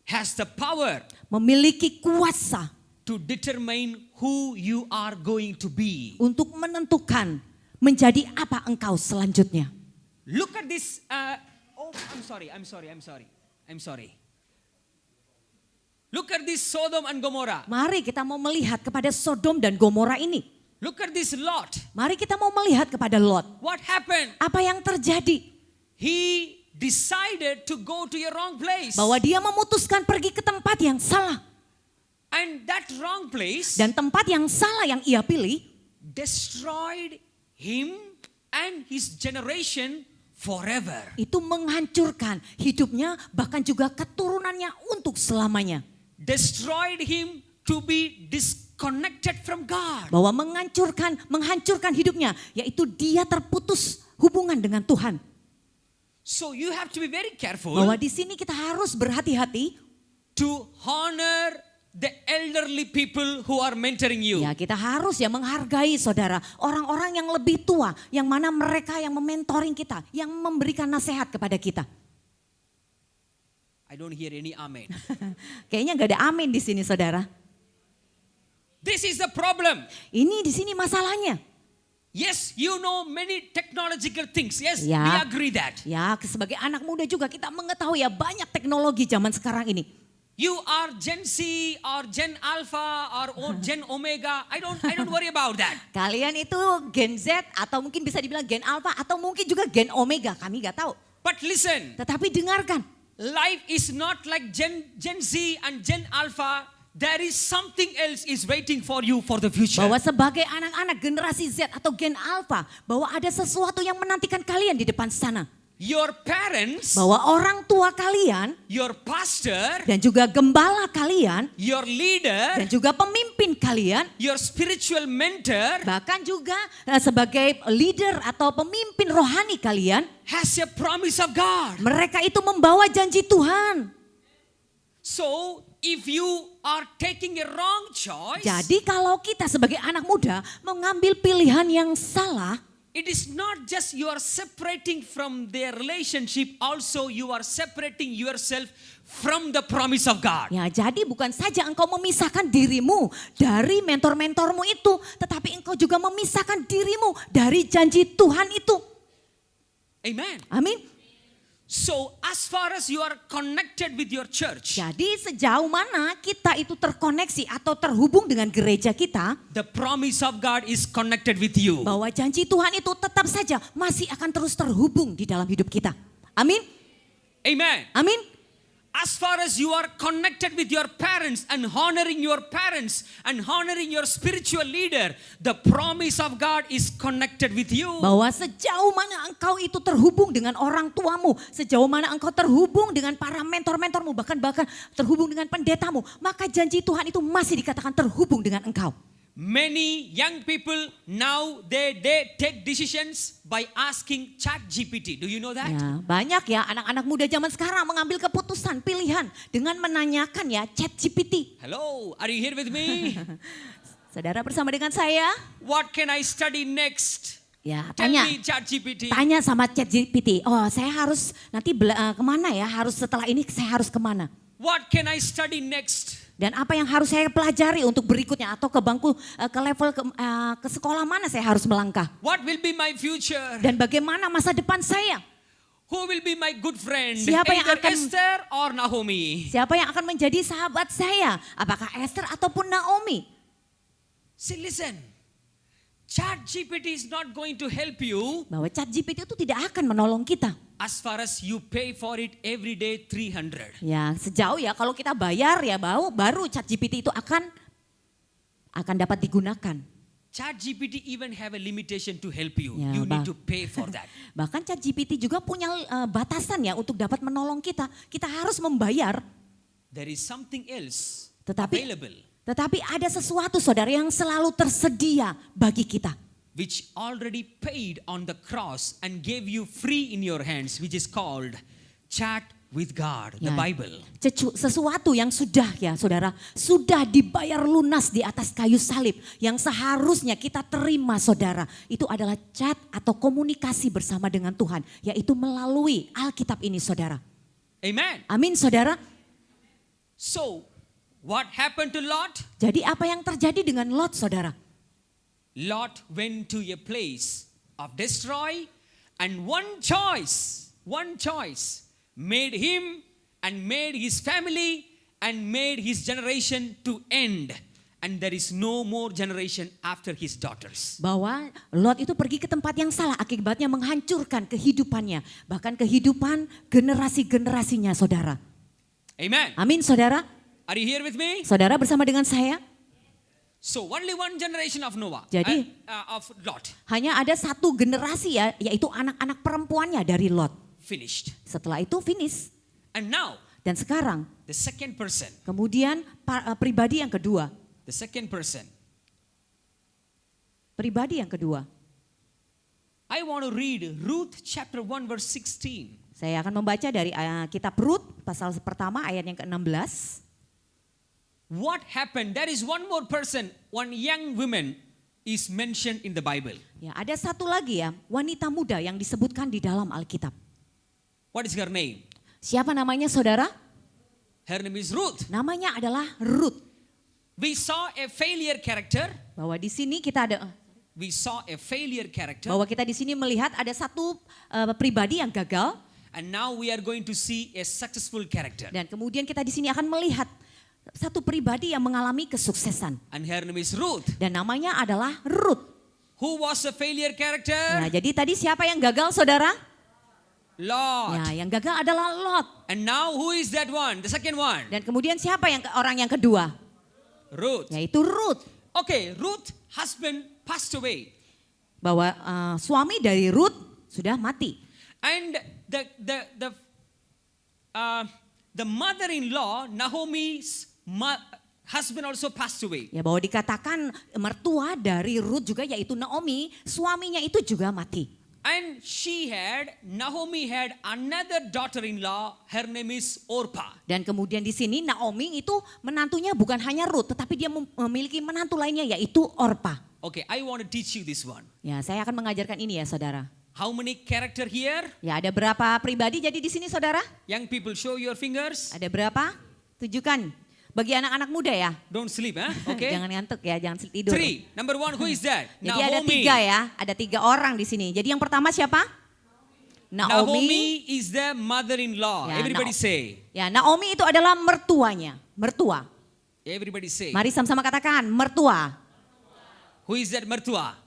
has the power memiliki kuasa to determine who you are going to be. untuk menentukan menjadi apa engkau selanjutnya. Look at this. I'm sorry. Look at this Sodom and Gomorrah. Mari kita mau melihat kepada Sodom dan Gomora ini. Look at this Lot. Mari kita mau melihat kepada Lot. What happened? Apa yang terjadi? He decided to go to a wrong place. Bahwa dia memutuskan pergi ke tempat yang salah. And that wrong place Dan tempat yang salah yang ia pilih destroyed him and his generation forever. itu menghancurkan hidupnya bahkan juga keturunannya untuk selamanya. Destroyed him to be disconnected from God. Bahwa menghancurkan hidupnya, yaitu dia terputus hubungan dengan Tuhan. So you have to be very careful Bahwa di sini kita harus berhati-hati. to honor the elderly people who are mentoring you. Ya, kita harus ya menghargai saudara, orang-orang yang lebih tua, yang mana mereka yang mementoring kita, yang memberikan nasihat kepada kita. I don't hear any amen. Kayaknya nggak ada amin di sini saudara. This is the problem. Ini di sini masalahnya. Yes, you know many technological things. Yes, Ya. we agree that. Ya, sebagai anak muda juga kita mengetahui ya banyak teknologi zaman sekarang ini. You are Gen Z or Gen Alpha or Gen Omega. I don't worry about that. Kalian itu Gen Z atau mungkin bisa dibilang Gen Alpha atau mungkin juga Gen Omega, kami nggak tahu. But listen, Tetapi dengarkan, life is not like Gen Z and Gen Alpha. There is something else is waiting for you for the future. bahwa sebagai anak-anak generasi Z atau Gen Alpha, bahwa ada sesuatu yang menantikan kalian di depan sana. Your parents, Bahwa orang tua kalian your pastor, dan juga gembala kalian your leader, dan juga pemimpin kalian, your spiritual mentor bahkan juga sebagai leader atau pemimpin rohani kalian, has a promise of God. mereka itu membawa janji Tuhan. So, if you are taking a wrong choice, Jadi kalau kita sebagai anak muda mengambil pilihan yang salah, it is not just you are separating from their relationship, also you are separating yourself from the promise of God. ya jadi bukan saja engkau memisahkan dirimu dari mentor-mentormu itu, tetapi engkau juga memisahkan dirimu dari janji Tuhan itu. Amen. Amin. So, as far as you are connected with your church, Jadi sejauh mana kita itu terkoneksi atau terhubung dengan gereja kita, the promise of God is connected with you. bahwa janji Tuhan itu tetap saja masih akan terus terhubung di dalam hidup kita. Amin. Amen. Amin. As far as you are connected with your parents and honoring your parents and honoring your spiritual leader, the promise of God is connected with you. Bahwa sejauh mana engkau itu terhubung dengan orang tuamu, sejauh mana engkau terhubung dengan para mentor-mentormu, bahkan terhubung dengan pendetamu, maka janji Tuhan itu masih dikatakan terhubung dengan engkau. Many young people now they take decisions by asking ChatGPT. Do you know that? Ya, banyak ya anak-anak muda zaman sekarang mengambil keputusan, pilihan dengan menanyakan ya ChatGPT. Hello, are you here with me? Saudara bersama dengan saya, What can I study next? ya Tell tanya. me ChatGPT. Tanya sama ChatGPT, oh saya harus nanti kemana ya, harus setelah ini saya harus kemana. What can I study next? Dan apa yang harus saya pelajari untuk berikutnya atau ke bangku, ke level, ke sekolah mana saya harus melangkah. What will be my future? Dan bagaimana masa depan saya. Who will be my good friend? Siapa yang Either akan- Esther or Naomi? Siapa yang akan menjadi sahabat saya? Apakah Esther ataupun Naomi? See, listen. ChatGPT is not going to help you Bahwa ChatGPT itu tidak akan menolong kita. as far as you pay for it every day 300. Ya sejauh ya kalau kita bayar ya baru ChatGPT itu akan dapat digunakan. ChatGPT even have a limitation to help you. Ya, You need to pay for that. Bahkan ChatGPT juga punya batasan ya untuk dapat menolong kita. Kita harus membayar. There is something else Tetapi available Tetapi ada sesuatu saudara yang selalu tersedia bagi kita. which already paid on the cross and gave you free in your hands, which is called Chat with God, the Ya. Bible. Sesuatu yang sudah ya saudara, sudah dibayar lunas di atas kayu salib. Yang seharusnya kita terima saudara, itu adalah chat atau komunikasi bersama dengan Tuhan. Yaitu melalui Alkitab ini saudara. Amen. Amin saudara. So, what happened to Lot? Jadi apa yang terjadi dengan Lot saudara? Lot went to a place of destroy, and one choice made him and made his family and made his generation to end. And there is no more generation after his daughters. Bahwa Lot itu pergi ke tempat yang salah, akibatnya menghancurkan kehidupannya. Bahkan kehidupan generasi-generasinya saudara. Amen. Amin saudara. Are you here with me? Saudara bersama dengan saya. So only one generation of Noah, Jadi- of Lot, Hanya ada satu generasi ya, yaitu anak-anak perempuannya dari Lot. finished. Setelah itu finish. And now, Dan sekarang the second person, kemudian pribadi yang kedua. the second person. Pribadi yang kedua. I want to read Ruth chapter 1 verse 16. Saya akan membaca dari kitab Rut pasal pertama ayat yang ke-16. What happened? There is one more person, one young woman is mentioned in the Bible. Ya, ada satu lagi ya, wanita muda yang disebutkan di dalam Alkitab. What is her name? Siapa namanya saudara? Her name is Ruth. Namanya adalah Rut. We saw a failure character. Bahwa di sini kita ada We saw a failure character. bahwa kita di sini melihat ada satu pribadi yang gagal And now we are going to see a successful character. dan kemudian kita di sini akan melihat satu pribadi yang mengalami kesuksesan And her name is Ruth. dan namanya adalah Rut. Who was a failure character? Nah, jadi tadi siapa yang gagal saudara? Lot. Ya, yang gagal adalah Lot. And now who is that one? The second one? Dan kemudian siapa yang orang yang kedua? Ruth. Yaitu Rut. Okay, Ruth husband passed away. Bahwa suami dari Rut sudah mati. And the mother-in-law, Naomi's husband also passed away. Ya, bahwa dikatakan mertua dari Rut juga yaitu Naomi, suaminya itu juga mati. And Naomi had another daughter-in-law, her name is Orpah. Dan kemudian di sini Naomi itu menantunya bukan hanya Rut, tetapi dia memiliki menantu lainnya yaitu Orpah. Okay, I want to teach you this one. Ya, saya akan mengajarkan ini ya saudara. How many character here? Ya, ada berapa pribadi jadi di sini saudara? Young people, show your fingers. Ada berapa? Tunjukkan. Bagi anak-anak muda ya. Don't sleep, huh? Okay. Jangan ngantuk ya, jangan tidur. 3. Number 1, who is that? Jadi ada 3 ya, ada 3 orang di sini. Jadi yang pertama siapa? Naomi is the mother-in-law. Ya, Everybody say. Ya, Naomi itu adalah mertuanya, mertua. Everybody say. Mari sama-sama katakan, mertua. Who is that mertua?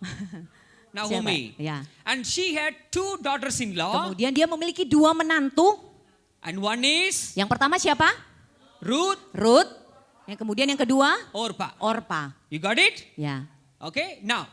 Naomi. Siapa? Ya. And she had 2 daughters-in-law. Kemudian dia memiliki 2 menantu. And one is Yang pertama siapa? Ruth, Rut. Yang kemudian yang kedua? Orpah. Orpah. You got it? Ya. Okay. Now,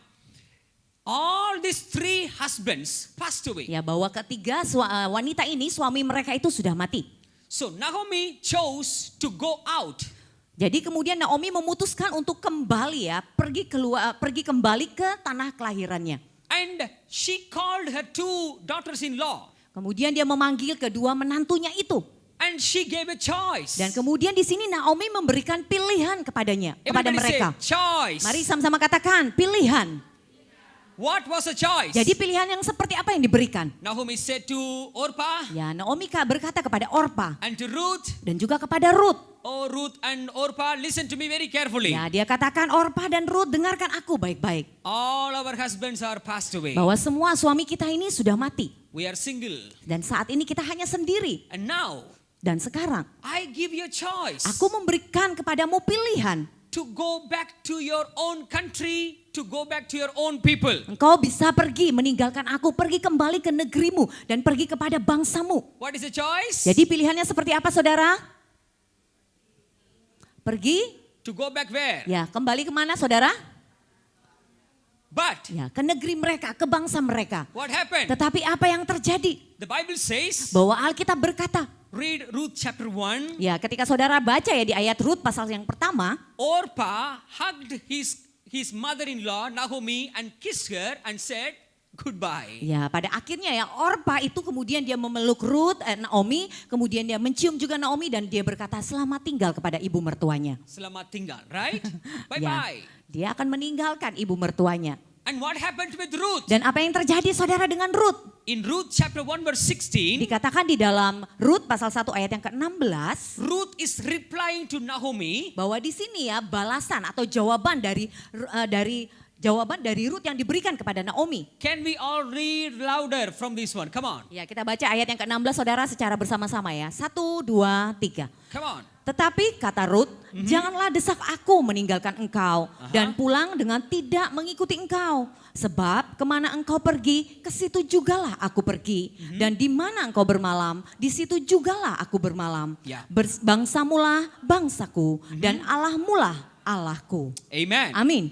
all these 3 husbands passed away. Ya, bahwa ketiga wanita ini suami mereka itu sudah mati. So Naomi chose to go out. Jadi kemudian Naomi memutuskan untuk kembali ya, pergi kembali ke tanah kelahirannya. And she called her 2 daughters-in-law. Kemudian dia memanggil kedua menantunya itu. And she gave a choice. Dan kemudian di sini Naomi memberikan pilihan kepada Everybody mereka. say, choice. Mari sama-sama katakan pilihan. What was the choice? Jadi pilihan yang seperti apa yang diberikan? Naomi said to Orpah Ya, Naomi berkata kepada Orpah and to Ruth, dan juga kepada Rut. oh Ruth and Orpah, listen to me very carefully. Ya, dia katakan Orpah dan Rut dengarkan aku baik-baik. All our husbands are passed away. Bahwa semua suami kita ini sudah mati. We are single. Dan saat ini kita hanya sendiri. And now, Dan sekarang I give you a choice aku memberikan kepadamu pilihan. to go back to your own country, to go back to your own people. Engkau bisa pergi meninggalkan aku, pergi kembali ke negerimu dan pergi kepada bangsamu. What is the choice? Jadi pilihannya seperti apa saudara? Pergi? To go back where? Ya, kembali kemana saudara? But Ya, ke negeri mereka, ke bangsa mereka. what happened? Tetapi apa yang terjadi? The Bible says, Bahwa Alkitab berkata, read Ruth chapter 1, ya ketika saudara baca ya di ayat Rut pasal yang pertama, Orpah hugged his mother-in-law Naomi and kissed her and said goodbye. ya pada akhirnya ya Orpa itu kemudian dia memeluk Rut, Naomi, kemudian dia mencium juga Naomi dan dia berkata selamat tinggal kepada ibu mertuanya. Selamat tinggal, right? Ya, Bye-bye. dia akan meninggalkan ibu mertuanya. And what happened with Ruth? Dan apa yang terjadi saudara dengan Rut? In Ruth chapter 1 verse 16, Dikatakan di dalam Rut pasal 1 ayat yang ke-16 Ruth is replying to Naomi, bahwa di sini ya balasan atau jawaban dari Rut yang diberikan kepada Naomi. can we all read louder from this one? Come on, Ya, kita baca ayat yang ke-16 saudara secara bersama-sama ya. 1, 2, 3. come on. Tetapi kata Rut, janganlah desak aku meninggalkan engkau dan pulang dengan tidak mengikuti engkau. Sebab kemana engkau pergi, ke situ jugalah aku pergi. Dan di mana engkau bermalam, di situ jugalah aku bermalam. Ya. Bangsamulah bangsaku dan Allahmulah Allahku. Amen. Amin.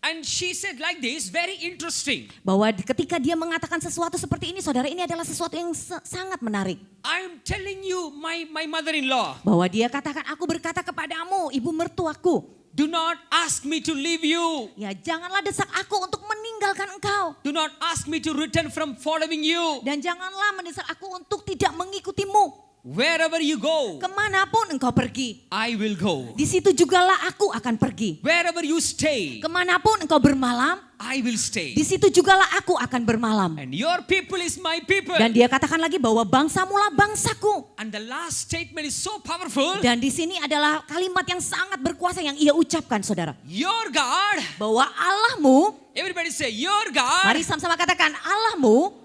And she said like this, very interesting. Bahwa ketika dia mengatakan sesuatu seperti ini, saudara, ini adalah sesuatu yang sangat menarik. I'm telling you, my mother-in-law, Bahwa dia katakan, aku berkata kepadamu, ibu mertuaku, do not ask me to leave you. ya janganlah desak aku untuk meninggalkan engkau. Do not ask me to return from following you. Dan janganlah mendesak aku untuk tidak mengikutimu. Wherever you go, Kemanapun engkau pergi, I will go. di situ jugalah aku akan pergi. Wherever you stay, Kemanapun engkau bermalam, I will stay. di situ jugalah aku akan bermalam. And your people is my people. Dan dia katakan lagi bahwa bangsamulah bangsaku. And the last statement is so powerful. Dan di sini adalah kalimat yang sangat berkuasa yang ia ucapkan, saudara. Your God, Bahwa Allahmu, everybody say, your God mari sama-sama katakan, Allahmu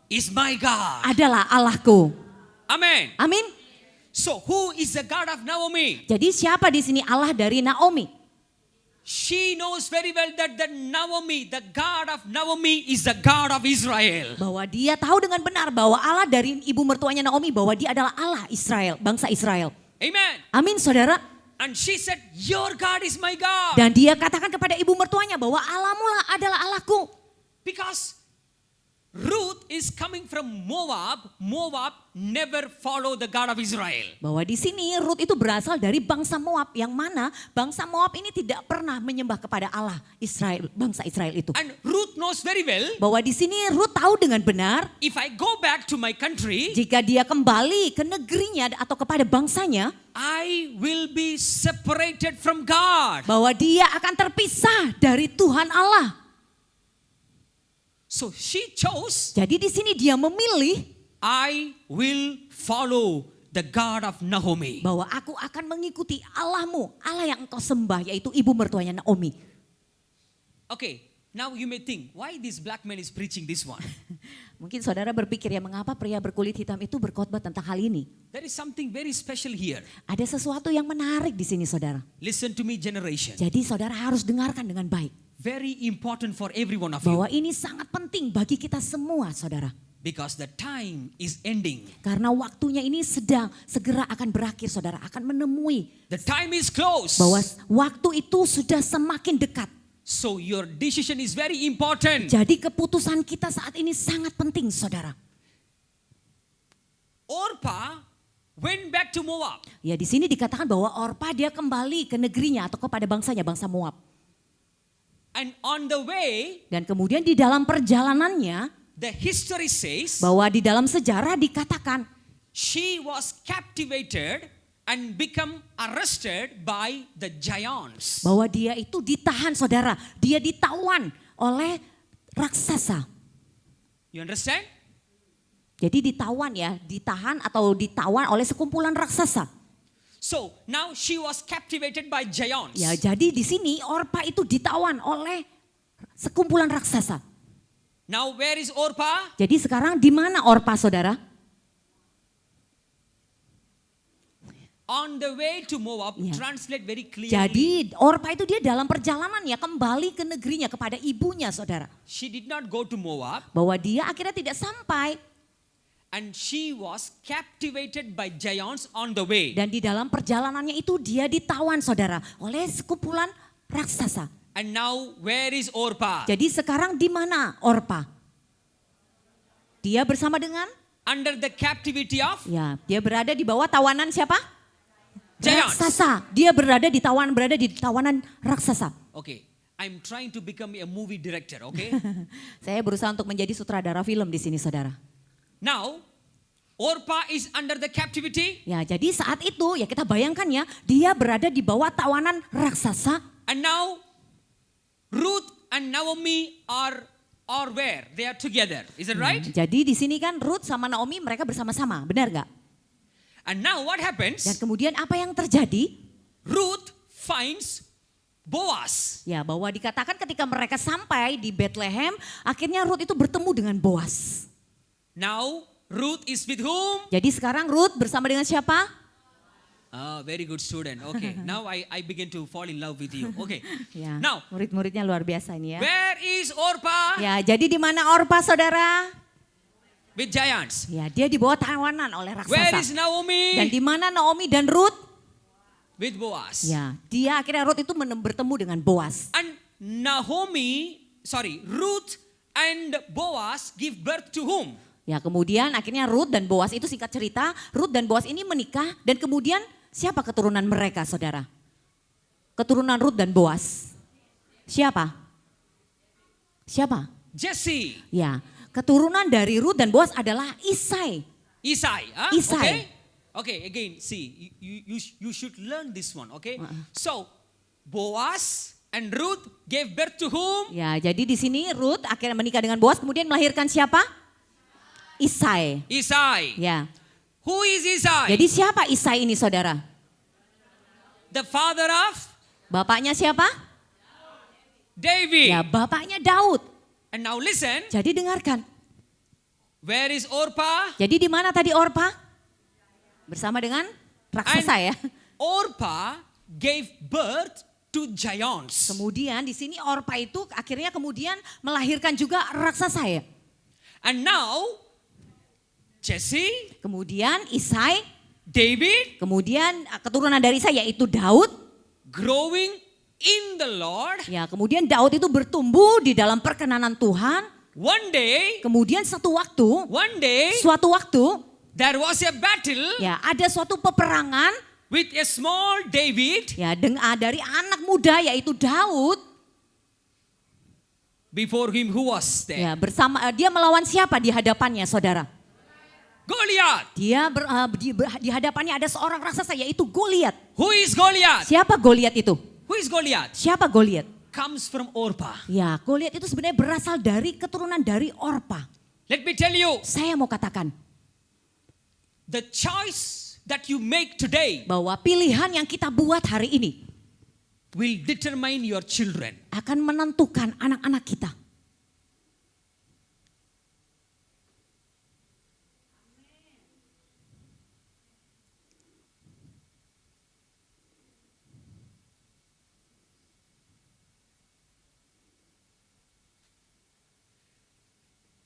is my God. adalah Allahku. Amen. Amin. So who is the God of Naomi? Jadi siapa di sini Allah dari Naomi? She knows very well that Naomi, the God of Naomi is the God of Israel. Bahwa dia tahu dengan benar bahwa Allah dari ibu mertuanya Naomi, bahwa dia adalah Allah Israel, bangsa Israel. Amen. Amin, saudara. And she said, your God is my God. Dan dia katakan kepada ibu mertuanya bahwa Allahmulah adalah Allahku. Because Ruth is coming from Moab. Moab never follow the God of Israel. Bahwa di sini Rut itu berasal dari bangsa Moab, yang mana bangsa Moab ini tidak pernah menyembah kepada Allah Israel, bangsa Israel itu. And Ruth knows very well, Bahwa di sini Rut tahu dengan benar, if I go back to my country, jika dia kembali ke negerinya atau kepada bangsanya, I will be separated from God. bahwa dia akan terpisah dari Tuhan Allah. So she chose, Jadi di sini dia memilih I will follow the God of Naomi. bahwa aku akan mengikuti Allahmu, Allah yang engkau sembah, yaitu ibu mertuanya Naomi. Okay, now you may think, why this black man is preaching this one? Mungkin saudara berpikir ya, mengapa pria berkulit hitam itu berkhotbah tentang hal ini? There is something very special here. Ada sesuatu yang menarik di sini, saudara. Listen to me, generation. Jadi saudara harus dengarkan dengan baik. Very important for every one of you. Bahwa ini sangat penting bagi kita semua, saudara. Because the time is ending. Karena waktunya ini segera akan berakhir, saudara. Akan menemui The time is close. bahwa waktu itu sudah semakin dekat. So your decision is very important. Jadi keputusan kita saat ini sangat penting, saudara. Orpah went back to Moab. Ya, di sini dikatakan bahwa Orpa dia kembali ke negerinya atau kepada bangsanya, bangsa Moab. And on the way, Dan kemudian di dalam perjalanannya, the history says bahwa di dalam sejarah dikatakan she was captivated and become arrested by the giants. bahwa dia itu ditahan, saudara. Dia ditawan oleh raksasa. You understand? Jadi ditahan atau ditawan oleh sekumpulan raksasa. So now she was captivated by giants. Ya, jadi di sini Orpa itu ditawan oleh sekumpulan raksasa. Now where is Orpah? Jadi sekarang di mana Orpa, saudara? On the way to Moab, Ya. translate very clearly. Jadi Orpa itu dia dalam perjalanannya kembali ke negerinya kepada ibunya, saudara. She did not go to Moab, Bahwa dia akhirnya tidak sampai. and she was captivated by giants on the way. Dan di dalam perjalanannya itu dia ditawan, saudara, oleh sekumpulan raksasa. And now where is Orpah? Jadi sekarang di mana Orpa? Dia bersama dengan? Under the captivity of Ya, dia berada di bawah tawanan siapa? giants. Raksasa. Dia berada di tawanan raksasa. Okay, I'm trying to become a movie director, okay? Saya berusaha untuk menjadi sutradara film di sini, saudara. Now, Orpah is under the captivity Ya, jadi saat itu ya kita bayangkan ya, dia berada di bawah tawanan raksasa. and now Ruth and Naomi are where? They are together. Is that right? Jadi di sini kan Ruth sama Naomi mereka bersama-sama, benar gak? And now what Dan happens? kemudian apa yang terjadi? Ruth finds Boaz. Ya, bahwa dikatakan ketika mereka sampai di Bethlehem, akhirnya Ruth itu bertemu dengan Boaz. Now Ruth is with whom? Jadi sekarang Ruth bersama dengan siapa? Very good student. Okay, now I begin to fall in love with you. Okay. Ya, Now, murid-muridnya luar biasa ini ya. where is Orpah? Ya, jadi di mana Orpa, saudara? With giants. Ya, dia di bawah tawanan oleh Where is raksasa. Dan Naomi? di mana Naomi dan Ruth? With Boaz. Ya, dia akhirnya Ruth itu bertemu dengan Boaz. And Ruth and Boaz give birth to whom? Ya, kemudian akhirnya Ruth dan Boaz itu singkat cerita, Ruth dan Boaz ini menikah dan kemudian siapa keturunan mereka, saudara? Keturunan Ruth dan Boaz. Siapa? Siapa? Jesse. Ya, keturunan dari Ruth dan Boaz adalah Isai. Isai. Huh? Isai. Okay. Okay, again, see, you should learn this one, okay? So, Boaz and Ruth gave birth to whom? Ya, jadi di sini Ruth akhirnya menikah dengan Boaz kemudian melahirkan siapa? Isai. Isai. Ya. Who is Isai? Jadi siapa Isai ini, saudara? The father of Bapaknya siapa? David. Ya, bapaknya Daud. And now listen, Jadi dengarkan. where is Orpah? Jadi di mana tadi Orpa? Bersama dengan raksasa ya. Orpah gave birth to giants. Kemudian di sini Orpa itu akhirnya kemudian melahirkan juga raksasa ya. And now, Jesse, Kemudian Isai, David, kemudian keturunan dari Isai yaitu Daud. growing in the Lord. Ya, kemudian Daud itu bertumbuh di dalam perkenanan Tuhan. One day, Kemudian suatu waktu, there was a battle ya ada suatu peperangan with a small David ya dari anak muda yaitu Daud. before him who was there. Ya, dia melawan siapa di hadapannya, saudara? Goliath. Di hadapannya ada seorang raksasa yaitu Goliat. Who is Goliath? Siapa Goliat itu? Who is Goliath? Siapa Goliat? Comes from Orpah. Ya, Goliat itu sebenarnya berasal dari keturunan dari Orpa. Let me tell you, Saya mau katakan the choice that you make today bahwa pilihan yang kita buat hari ini will determine your children. akan menentukan anak-anak kita.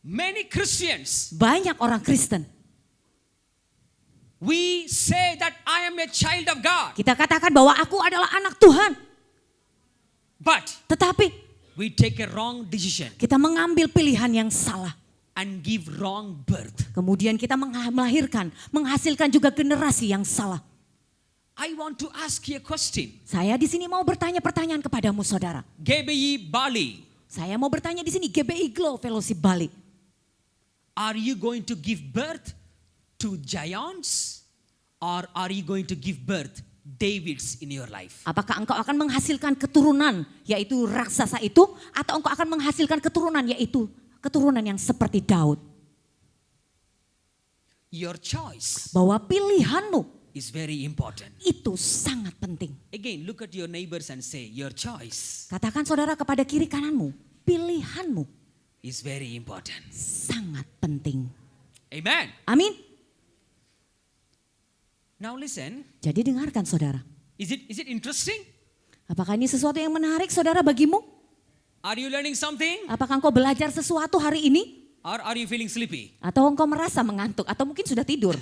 Many Christians, Banyak orang Kristen, we say that I am a child of God. kita katakan bahwa aku adalah anak Tuhan. But Tetapi we take a wrong decision kita mengambil pilihan yang salah. and give wrong birth. Kemudian kita menghasilkan juga generasi yang salah. I want to ask you a question. Saya di sini mau bertanya pertanyaan kepadamu, saudara. GBI Bali, Saya mau bertanya di sini GBI Glow Fellowship Bali. are you going to give birth to giants or are you going to give birth Davids in your life? Apakah engkau akan menghasilkan keturunan yaitu raksasa itu atau engkau akan menghasilkan keturunan yaitu keturunan yang seperti Daud? Your choice Bahwa pilihanmu is very important. itu sangat penting. Again, look at your neighbors and say, your choice Katakan saudara kepada kiri kananmu, pilihanmu is very important. sangat penting. Amen. Amin. Now listen, Jadi dengarkan saudara. is it interesting? Apakah ini sesuatu yang menarik saudara bagimu? Are you learning something Apakah engkau belajar sesuatu hari ini? or are you feeling sleepy? Atau engkau merasa mengantuk atau mungkin sudah tidur?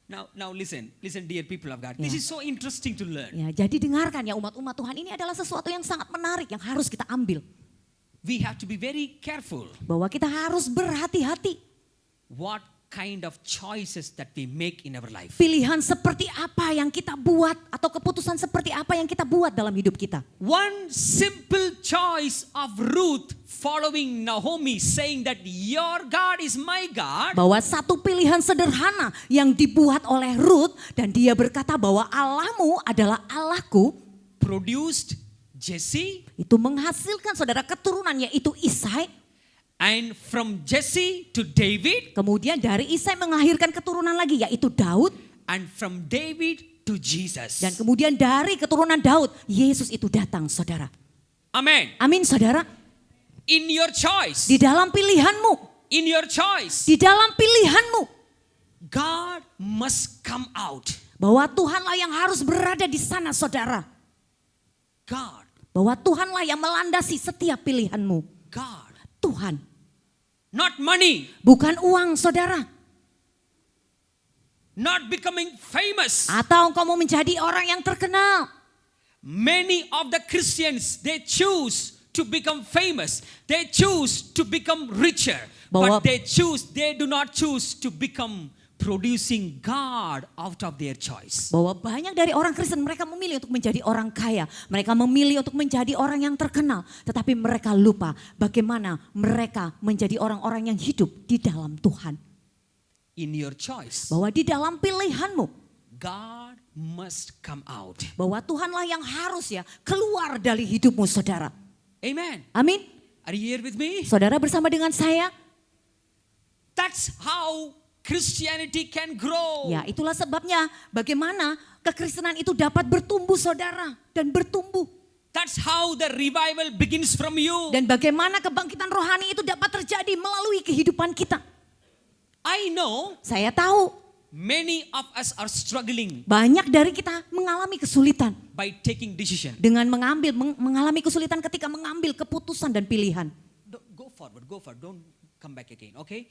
Now listen dear people of God. This Ya. is so interesting to learn. Ya, jadi dengarkan ya umat-umat Tuhan, ini adalah sesuatu yang sangat menarik yang harus kita ambil. We have to be very careful Bahwa kita harus berhati-hati. what kind of choices that we make in our life. Pilihan seperti apa yang kita buat atau keputusan seperti apa yang kita buat dalam hidup kita. One simple choice of Ruth following Naomi saying that your God is my God Bahwa satu pilihan sederhana yang dibuat oleh Ruth dan dia berkata bahwa Allahmu adalah Allahku, produced Jesse, itu menghasilkan saudara keturunan yaitu Isai. and from Jesse to David, Kemudian dari Isai melahirkan keturunan lagi yaitu Daud. and from David to Jesus. Dan kemudian dari keturunan Daud, Yesus itu datang saudara. Amen. Amin saudara. In your choice, Di dalam pilihanmu, in your choice, di dalam pilihanmu. God must come out. Bahwa Tuhanlah yang harus berada di sana saudara. God, Bahwa Tuhanlah yang melandasi setiap pilihanmu. God, Tuhan, not money, bukan uang saudara. not becoming famous. Atau engkau mau menjadi orang yang terkenal. Many of the Christians, they choose to become famous. They choose to become richer. Bahwa- But they do not choose to become producing God out of their choice. Bahwa banyak dari orang Kristen mereka memilih untuk menjadi orang kaya. Mereka memilih untuk menjadi orang yang terkenal. Tetapi mereka lupa bagaimana mereka menjadi orang-orang yang hidup di dalam Tuhan. In your choice, Bahwa di dalam pilihanmu. God must come out. Bahwa Tuhanlah yang harus ya keluar dari hidupmu saudara. Amen. Amin. Are you here with me? Saudara bersama dengan saya. That's how Christianity can grow. Ya itulah sebabnya bagaimana kekristenan itu dapat bertumbuh saudara. Dan bertumbuh. That's how the revival begins from you. Dan bagaimana kebangkitan rohani itu dapat terjadi melalui kehidupan kita. I know Saya tahu many of us are struggling banyak dari kita mengalami kesulitan. by taking decision. Dengan mengalami kesulitan ketika mengambil keputusan dan pilihan. Go forward. Don't come back again, okay?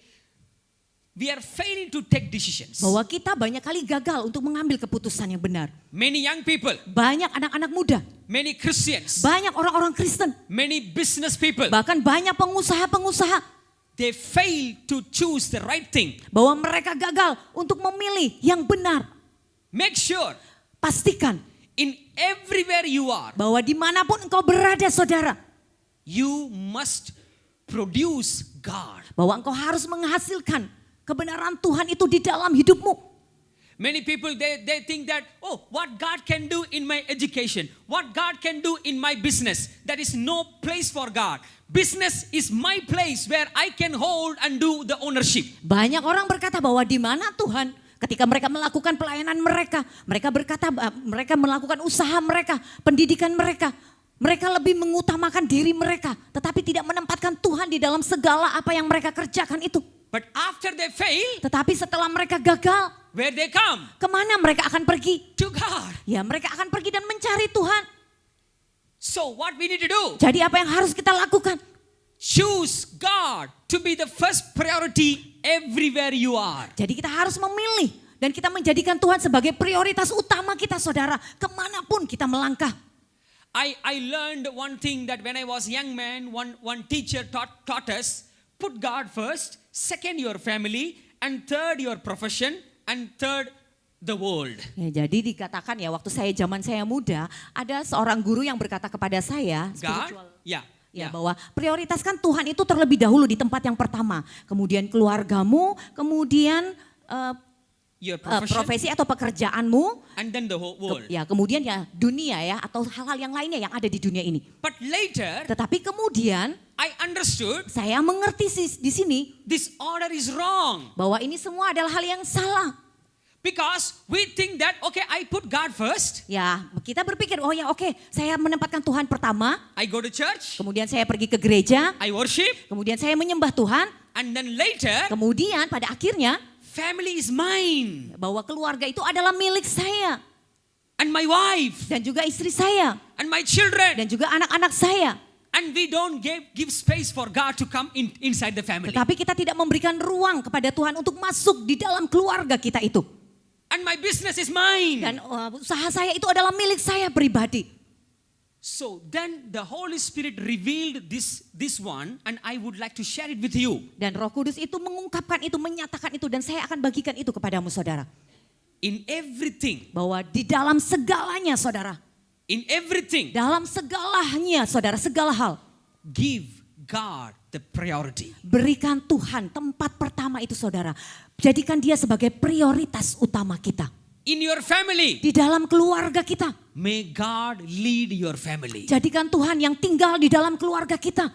We are failing to take decisions. Bahwa kita banyak kali gagal untuk mengambil keputusan yang benar. Many young people, Banyak anak-anak muda, many Christians, banyak orang-orang Kristen, many business people, bahkan banyak pengusaha-pengusaha. they fail to choose the right thing. Bahwa mereka gagal untuk memilih yang benar. Make sure Pastikan in everywhere you are, bahwa dimanapun engkau berada saudara. you must produce God. Bahwa engkau harus menghasilkan kebenaran Tuhan itu di dalam hidupmu. Many people, they think that, oh, what God can do in my education, what God can do in my business, that is no place for God. Business is my place where I can hold and do the ownership. Banyak orang berkata bahwa di mana Tuhan ketika mereka melakukan pelayanan mereka berkata mereka melakukan usaha mereka, pendidikan mereka lebih mengutamakan diri mereka, tetapi tidak menempatkan Tuhan di dalam segala apa yang mereka kerjakan itu. But after they fail, Tetapi setelah mereka gagal, where they come? kemana mereka akan pergi? To God. Ya mereka akan pergi dan mencari Tuhan. So what we need to do? Jadi apa yang harus kita lakukan? Choose God to be the first priority everywhere you are. Jadi kita harus memilih dan kita menjadikan Tuhan sebagai prioritas utama kita saudara. Kemanapun kita melangkah. I learned one thing that when I was young man, one teacher taught us, put God first, second your family, and third your profession, and third the world. Ya, jadi dikatakan ya waktu zaman saya muda ada seorang guru yang berkata kepada saya God, spiritual, yeah. bahwa prioritaskan Tuhan itu terlebih dahulu di tempat yang pertama, kemudian keluargamu, kemudian Your profession, profesi atau pekerjaanmu, and then the whole world. ya kemudian ya dunia ya atau hal-hal yang lainnya yang ada di dunia ini. But later, Tetapi kemudian I understood saya mengerti di sini this order is wrong. bahwa ini semua adalah hal yang salah. Because we think that, okay, I put God first, Ya, kita berpikir, oh ya oke, saya menempatkan Tuhan pertama, I go to church, kemudian saya pergi ke gereja, I worship, kemudian saya menyembah Tuhan, and then later, kemudian pada akhirnya family is mine, bahwa keluarga itu adalah milik saya and my wife, dan juga istri saya and my children. dan juga anak-anak saya. And we don't give space for God to come inside the family. Tetapi kita tidak memberikan ruang kepada Tuhan untuk masuk di dalam keluarga kita itu. And my business is mine. Dan usaha saya itu adalah milik saya pribadi. So then the Holy Spirit revealed this one, and I would like to share it with you. Dan Roh Kudus itu mengungkapkan itu, menyatakan itu, dan saya akan bagikan itu kepadamu saudara. In everything, Bahwa di dalam segalanya saudara, in everything, dalam segalanya saudara, segala hal, give God the priority. berikan Tuhan tempat pertama itu saudara. Jadikan dia sebagai prioritas utama kita. In your family, Di dalam keluarga kita, may God lead your family. jadikan Tuhan yang tinggal di dalam keluarga kita.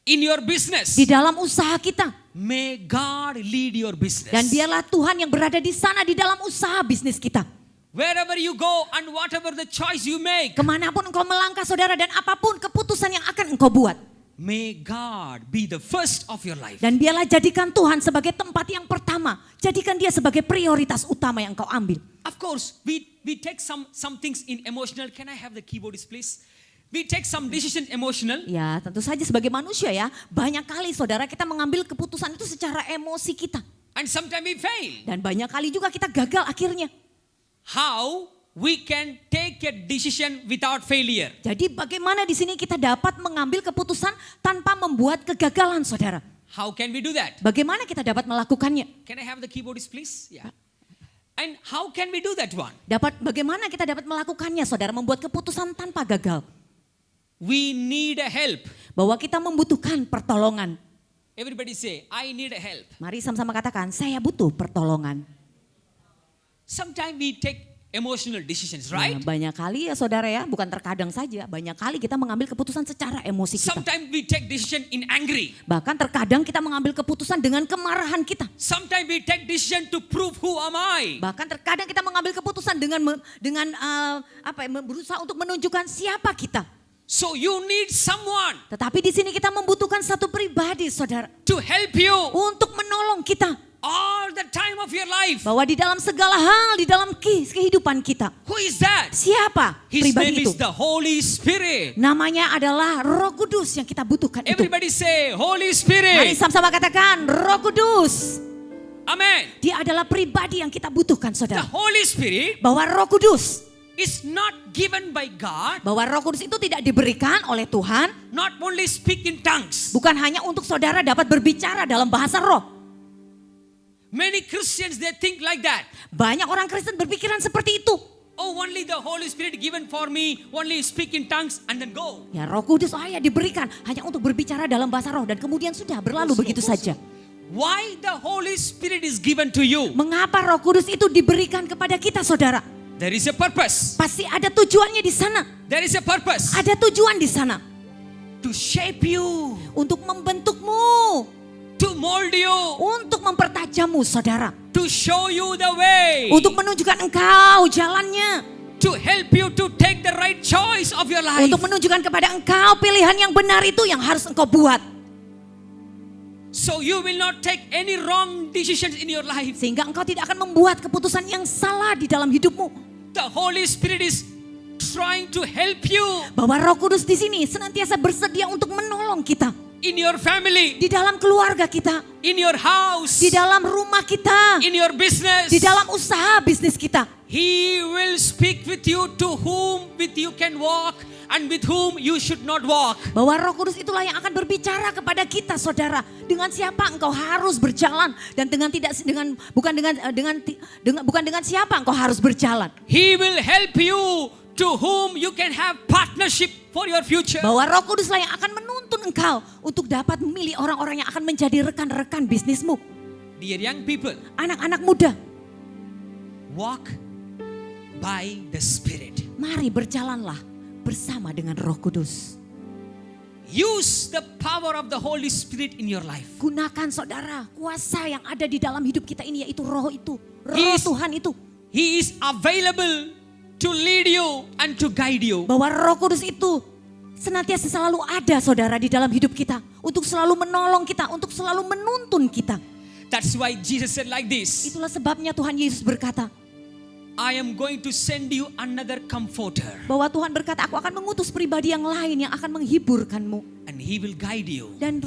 In your business, Di dalam usaha kita. may God lead your business. Dan biarlah Tuhan yang berada di sana di dalam usaha bisnis kita. Wherever you go and whatever the choice you make, Kemanapun engkau melangkah saudara dan apapun keputusan yang akan engkau buat. may God be the first of your life. Dan biarlah jadikan Tuhan sebagai tempat yang pertama. Jadikan dia sebagai prioritas utama yang engkau ambil. Of course, we take some things in emotional. Can I have the keyboardist please? We take some decision emotional. Ya tentu saja sebagai manusia ya. Banyak kali saudara kita mengambil keputusan itu secara emosi kita. And sometimes we fail. Dan banyak kali juga kita gagal akhirnya. How we can take a decision without failure? Jadi bagaimana di sini kita dapat mengambil keputusan tanpa membuat kegagalan saudara. How can we do that? Bagaimana kita dapat melakukannya? Can I have the keyboardist please? Yeah. And how can we do that one? Bagaimana kita dapat melakukannya saudara, membuat keputusan tanpa gagal. We need a help. Bahwa kita membutuhkan pertolongan. Everybody say, I need a help. Mari sama-sama katakan, saya butuh pertolongan. Sometimes we take emotional decisions, Nah, right? banyak kali ya saudara ya, bukan terkadang saja. Banyak kali kita mengambil keputusan secara emosi kita. Sometimes we take decision in angry. Bahkan terkadang kita mengambil keputusan dengan kemarahan kita. Sometimes we take decision to prove who am I. Bahkan terkadang kita mengambil keputusan dengan berusaha untuk menunjukkan siapa kita. So you need someone Tetapi di sini kita membutuhkan satu pribadi saudara to help you untuk menolong kita. all the time of your life. Bahwa di dalam segala hal, di dalam kehidupan kita. Who is that? Siapa His pribadi name itu? is the Holy Spirit. Namanya adalah Roh Kudus yang kita butuhkan itu. Everybody say Holy Mari Spirit. sama-sama katakan Roh Kudus. Amen. Dia adalah pribadi yang kita butuhkan The saudara. Holy Spirit Bahwa Roh Kudus, is not given by God, bahwa Roh Kudus itu tidak diberikan oleh Tuhan. not only speak in tongues. Bukan hanya untuk saudara dapat berbicara dalam bahasa roh. Many Christians, they think like that. Banyak orang Kristen berpikiran seperti itu. Oh, only the Holy Spirit given for me, only speak in tongues and then go. Ya Roh Kudus ya diberikan hanya untuk berbicara dalam bahasa roh. Dan kemudian sudah berlalu begitu saja. Why the Holy Spirit is given to you? Mengapa Roh Kudus itu diberikan kepada kita saudara? There is a purpose. Pasti ada tujuannya di sana. There is a purpose Ada tujuan di sana. to shape you, Untuk membentukmu. to mold you, Untuk mempertajammu saudara. to show you the way, Untuk menunjukkan engkau jalannya. to help you to take the right choice of your life. Untuk menunjukkan kepada engkau pilihan yang benar itu yang harus engkau buat. So you will not take any wrong decisions in your life. Sehingga engkau tidak akan membuat keputusan yang salah di dalam hidupmu. The Holy Spirit is trying to help you Bahwa Roh Kudus di sini senantiasa bersedia untuk menolong kita. in your family, Di dalam keluarga kita. in your house, Di dalam rumah kita. in your business. Di dalam usaha bisnis kita. He will speak with you to whom with you can walk and with whom you should not walk. Bahwa Roh Kudus itulah yang akan berbicara kepada kita saudara. Dengan siapa engkau harus berjalan. Dan bukan dengan siapa engkau harus berjalan. He will help you to whom you can have partnership for your future. Bahwa Roh Kuduslah yang akan menuntun engkau untuk dapat memilih orang-orang yang akan menjadi rekan-rekan bisnismu. Dear young people, Anak-anak muda, walk by the Spirit. mari berjalanlah bersama dengan Roh Kudus. Use the power of the Holy Spirit in your life. Gunakan saudara kuasa yang ada di dalam hidup kita ini, yaitu roh itu. Roh Yes. Tuhan itu. He is available to lead you and to guide you. Bahwa Roh Kudus itu senantiasa selalu ada saudara di dalam hidup kita. Untuk selalu menolong kita, untuk selalu menuntun kita. That's why Jesus said like this. Itulah sebabnya Tuhan Yesus berkata, I am going to send you another comforter. Bahwa Tuhan berkata, aku akan mengutus pribadi yang lain yang akan menghiburkanmu. And he will guide you. Dan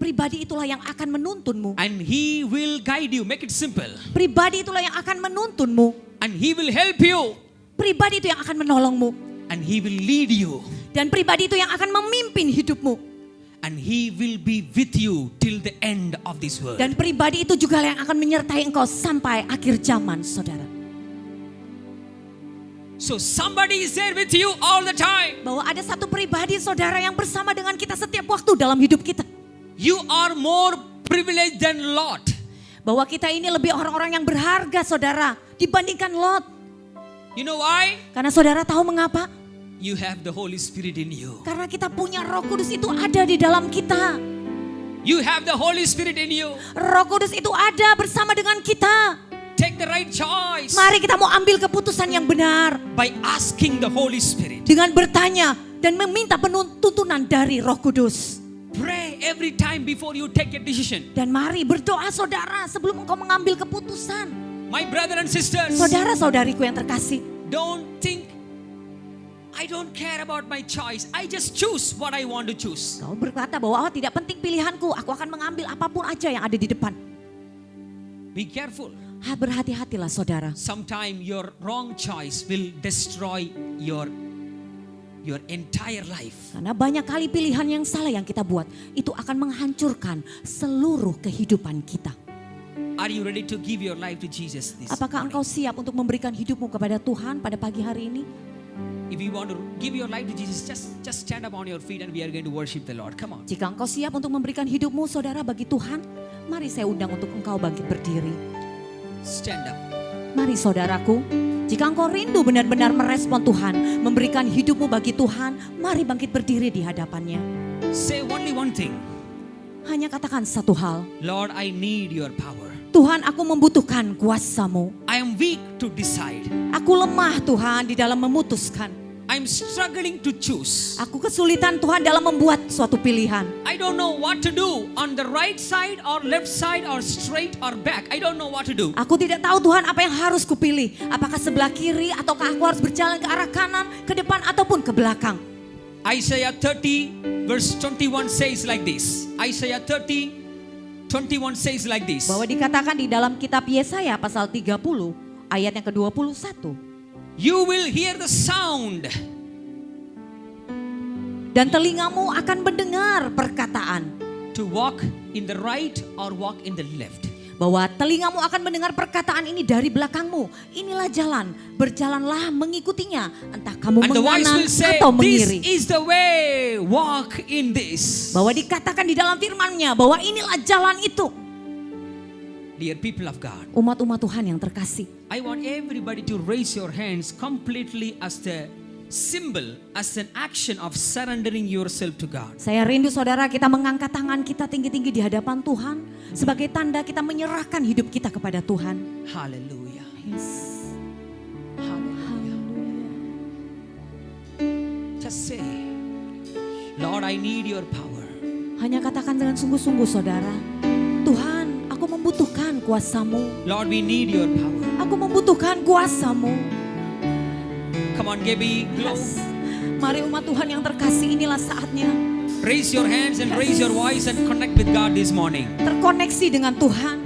pribadi itulah yang akan menuntunmu. And he will guide you. Make it simple. Pribadi itulah yang akan menuntunmu. And he will help you. Pribadi itu yang akan menolongmu. And he will lead you. Dan pribadi itu yang akan memimpin hidupmu. And he will be with you till the end of this world. Dan pribadi itu juga yang akan menyertai engkau sampai akhir zaman, saudara. So somebody is there with you all the time. Bahwa ada satu pribadi, saudara, yang bersama dengan kita setiap waktu dalam hidup kita. You are more privileged than Lot. Bahwa kita ini lebih orang-orang yang berharga, saudara, dibandingkan Lot. You know why? Karena saudara tahu mengapa? You have the Holy Spirit in you. Karena kita punya Roh Kudus, itu ada di dalam kita. You have the Holy Spirit in you. Roh Kudus itu ada bersama dengan kita. Take the right choice. Mari kita mau ambil keputusan yang benar. By asking the Holy Spirit. Dengan bertanya dan meminta tuntunan dari Roh Kudus. Pray every time before you take a decision. Dan mari berdoa, saudara, sebelum engkau mengambil keputusan. My brother and sisters. Saudara-saudariku yang terkasih. Don't think, I don't care about my choice. I just choose what I want to choose. Kau berkata bahwa tidak penting pilihanku. Aku akan mengambil apapun aja yang ada di depan. Be careful. Berhati-hatilah, saudara. Sometimes your wrong choice will destroy your entire life. Karena banyak kali pilihan yang salah yang kita buat, itu akan menghancurkan seluruh kehidupan kita. Are you ready to give your life to Jesus this Apakah morning? engkau siap untuk memberikan hidupmu kepada Tuhan pada pagi hari ini? If you want to give your life to Jesus, just stand up on your feet and we are going to worship the Lord. Come on. Jika engkau siap untuk memberikan hidupmu, saudara, bagi Tuhan, mari saya undang untuk engkau bangkit berdiri. Stand up. Mari saudaraku, jika engkau rindu benar-benar merespon Tuhan, memberikan hidupmu bagi Tuhan, mari bangkit berdiri di hadapannya. Say only one thing. Hanya katakan satu hal. Lord, I need your power. Tuhan, aku membutuhkan kuasa-Mu. I am weak to decide. Aku lemah, Tuhan, di dalam memutuskan. I'm struggling to choose. Aku kesulitan, Tuhan, dalam membuat suatu pilihan. I don't know what to do. On the right side or left side or straight or back. I don't know what to do. Aku tidak tahu, Tuhan, apa yang harus kupilih. Apakah sebelah kiri ataukah aku harus berjalan ke arah kanan, ke depan ataupun ke belakang. Isaiah 30 verse 21 says like this. Isaiah 30, 21 says like this. Bahwa dikatakan di dalam kitab Yesaya pasal 30 ayat yang ke-21. You will hear the sound. Dan telingamu akan mendengar perkataan. To walk in the right or walk in the left. Bahwa telingamu akan mendengar perkataan ini dari belakangmu. Inilah jalan, berjalanlah mengikutinya. Entah kamu And the voice menganan will say, atau this mengiri. is the way, walk in this. Bahwa dikatakan di dalam firman-Nya bahwa inilah jalan itu. Dear people of God, Umat-umat Tuhan yang terkasih. I want everybody to raise your hands completely as the symbol, as an action of surrendering yourself to God. Saya rindu, saudara, kita mengangkat tangan kita tinggi-tinggi di hadapan Tuhan. Sebagai tanda kita menyerahkan hidup kita kepada Tuhan. Hallelujah. Yes. Hallelujah. Just say, Lord, I need your power. Hanya katakan dengan sungguh-sungguh, saudara. Tuhan, aku membutuhkan kuasa-Mu. Lord, we need your power. Aku membutuhkan kuasa-Mu. Come on, Gaby, glow. Yes. Mari umat Tuhan yang terkasih, inilah saatnya. Raise your hands and raise your voice and connect with God this morning. Terkoneksi dengan Tuhan.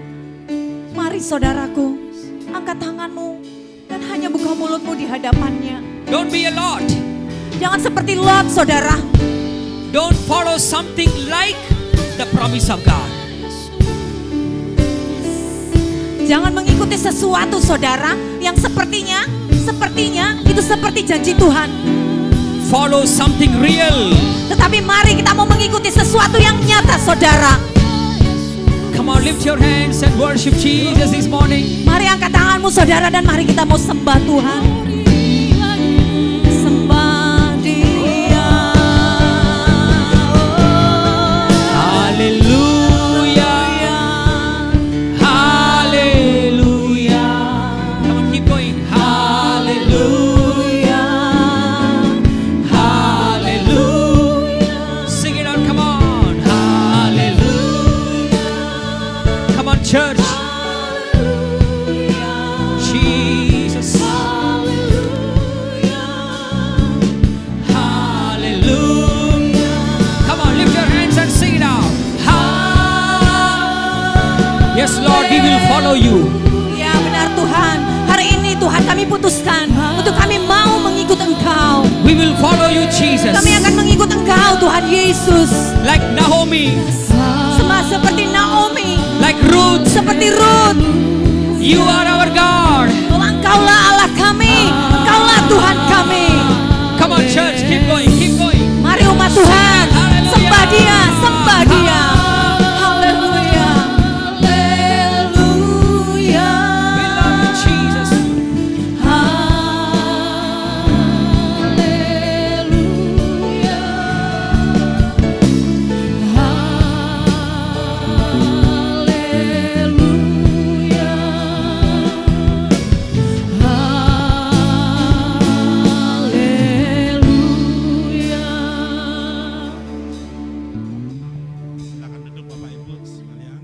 Mari saudaraku, angkat tanganmu dan hanya buka mulutmu di hadapannya. Don't be a Lot. Jangan seperti Lot, saudara. Don't follow something like the promise of God. Jangan mengikuti sesuatu, saudara, yang sepertinya itu seperti janji Tuhan. Follow something real. Tetapi mari kita mau mengikuti sesuatu yang nyata, saudara. Come on, lift your hands and worship Jesus this morning. Mari angkat tanganmu, saudara, dan mari kita mau sembah Tuhan. Sembah Dia. Hallelujah. Hallelujah. Come on, keep going. Hallelujah. Hallelujah. Sing it out, come on. Hallelujah. Come on, church. Jesus. follow you. Ya benar Tuhan, hari ini Tuhan kami putuskan untuk kami mau mengikut Engkau. We will follow you, Jesus. Kami akan mengikut Engkau Tuhan Yesus. Like Naomi, Sama seperti Naomi, like Ruth, seperti Ruth. you are our God. Oh, Engkaulah Allah kami, Engkaulah Tuhan kami. Come on, church, keep going, keep going. Mari umat Tuhan, sembah Dia, sembah Dia. Haleluya, haleluya. We love you, Jesus. Haleluya. Silakan duduk Bapak Ibu sekalian.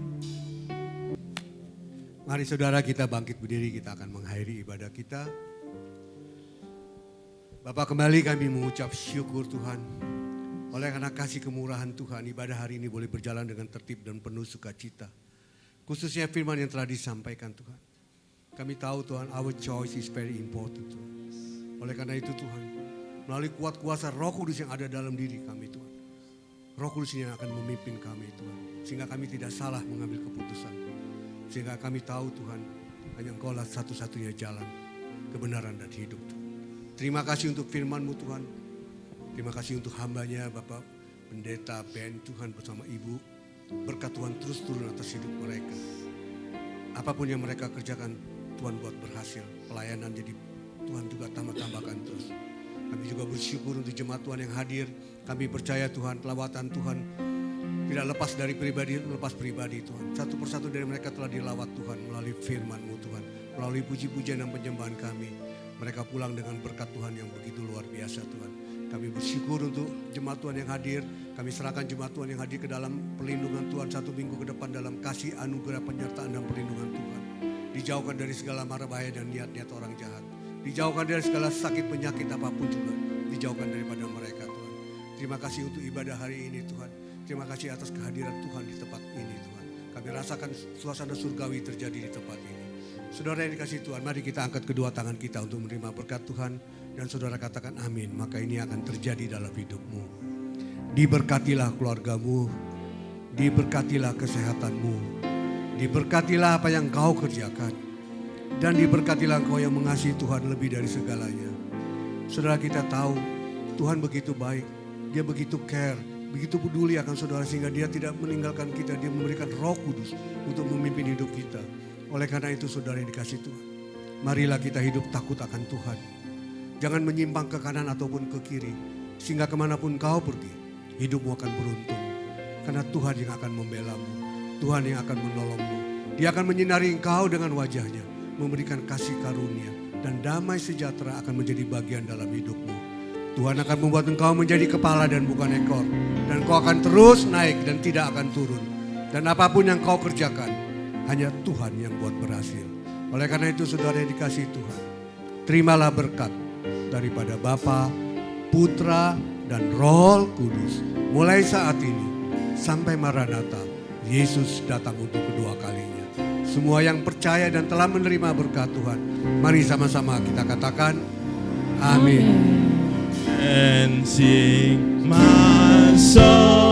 Mari saudara kita bangkit berdiri, kita akan mengakhiri ibadah kita. Bapak, kembali kami mengucap syukur Tuhan. Oleh karena kasih kemurahan Tuhan, ibadah hari ini boleh berjalan dengan tertib dan penuh sukacita. Khususnya firman yang telah disampaikan Tuhan. Kami tahu Tuhan, our choice is very important Tuhan. Oleh karena itu Tuhan, melalui kuat kuasa Roh Kudus yang ada dalam diri kami Tuhan. Roh Kudus yang akan memimpin kami Tuhan. Sehingga kami tidak salah mengambil keputusan. Sehingga kami tahu Tuhan, hanya Engkaulah satu-satunya jalan, kebenaran dan hidup Tuhan. Terima kasih untuk firman-Mu Tuhan. Terima kasih untuk hambanya Bapak Pendeta Ben Tuhan bersama Ibu. Berkat Tuhan terus turun atas hidup mereka. Apapun yang mereka kerjakan Tuhan buat berhasil. Pelayanan jadi Tuhan juga tambah-tambahkan terus. Kami juga bersyukur untuk jemaat Tuhan yang hadir. Kami percaya Tuhan, pelawatan Tuhan tidak lepas dari pribadi, lepas pribadi Tuhan. Satu persatu dari mereka telah dilawat Tuhan melalui firman-Mu Tuhan. Melalui puji-pujian dan penyembahan kami. Mereka pulang dengan berkat Tuhan yang begitu luar biasa Tuhan. Kami bersyukur untuk jemaat Tuhan yang hadir. Kami serahkan jemaat Tuhan yang hadir ke dalam perlindungan Tuhan 1 minggu ke depan dalam kasih anugerah penyertaan dan perlindungan Tuhan. Dijauhkan dari segala mara bahaya dan niat-niat orang jahat. Dijauhkan dari segala sakit penyakit apapun juga. Dijauhkan daripada mereka Tuhan. Terima kasih untuk ibadah hari ini Tuhan. Terima kasih atas kehadiran Tuhan di tempat ini Tuhan. Kami rasakan suasana surgawi terjadi di tempat ini. Saudara yang dikasihi Tuhan, mari kita angkat kedua tangan kita untuk menerima berkat Tuhan. Dan saudara katakan amin, maka ini akan terjadi dalam hidupmu. Diberkatilah keluargamu, diberkatilah kesehatanmu, diberkatilah apa yang kau kerjakan. Dan diberkatilah engkau yang mengasihi Tuhan lebih dari segalanya. Saudara, kita tahu Tuhan begitu baik, Dia begitu care, begitu peduli akan saudara sehingga Dia tidak meninggalkan kita. Dia memberikan Roh Kudus untuk memimpin hidup kita. Oleh karena itu saudara yang dikasihi Tuhan, marilah kita hidup takut akan Tuhan. Jangan menyimpang ke kanan ataupun ke kiri. Sehingga kemanapun kau pergi, hidupmu akan beruntung. Karena Tuhan yang akan membelamu, Tuhan yang akan menolongmu. Dia akan menyinari engkau dengan wajahnya, memberikan kasih karunia. Dan damai sejahtera akan menjadi bagian dalam hidupmu. Tuhan akan membuat engkau menjadi kepala dan bukan ekor. Dan kau akan terus naik dan tidak akan turun. Dan apapun yang kau kerjakan, hanya Tuhan yang buat berhasil. Oleh karena itu saudara yang dikasihi Tuhan, terimalah berkat daripada Bapa, Putra, dan Roh Kudus. Mulai saat ini sampai Maranatha, Yesus datang untuk kedua kalinya. Semua yang percaya dan telah menerima berkat Tuhan, mari sama-sama kita katakan amin. And sing my soul.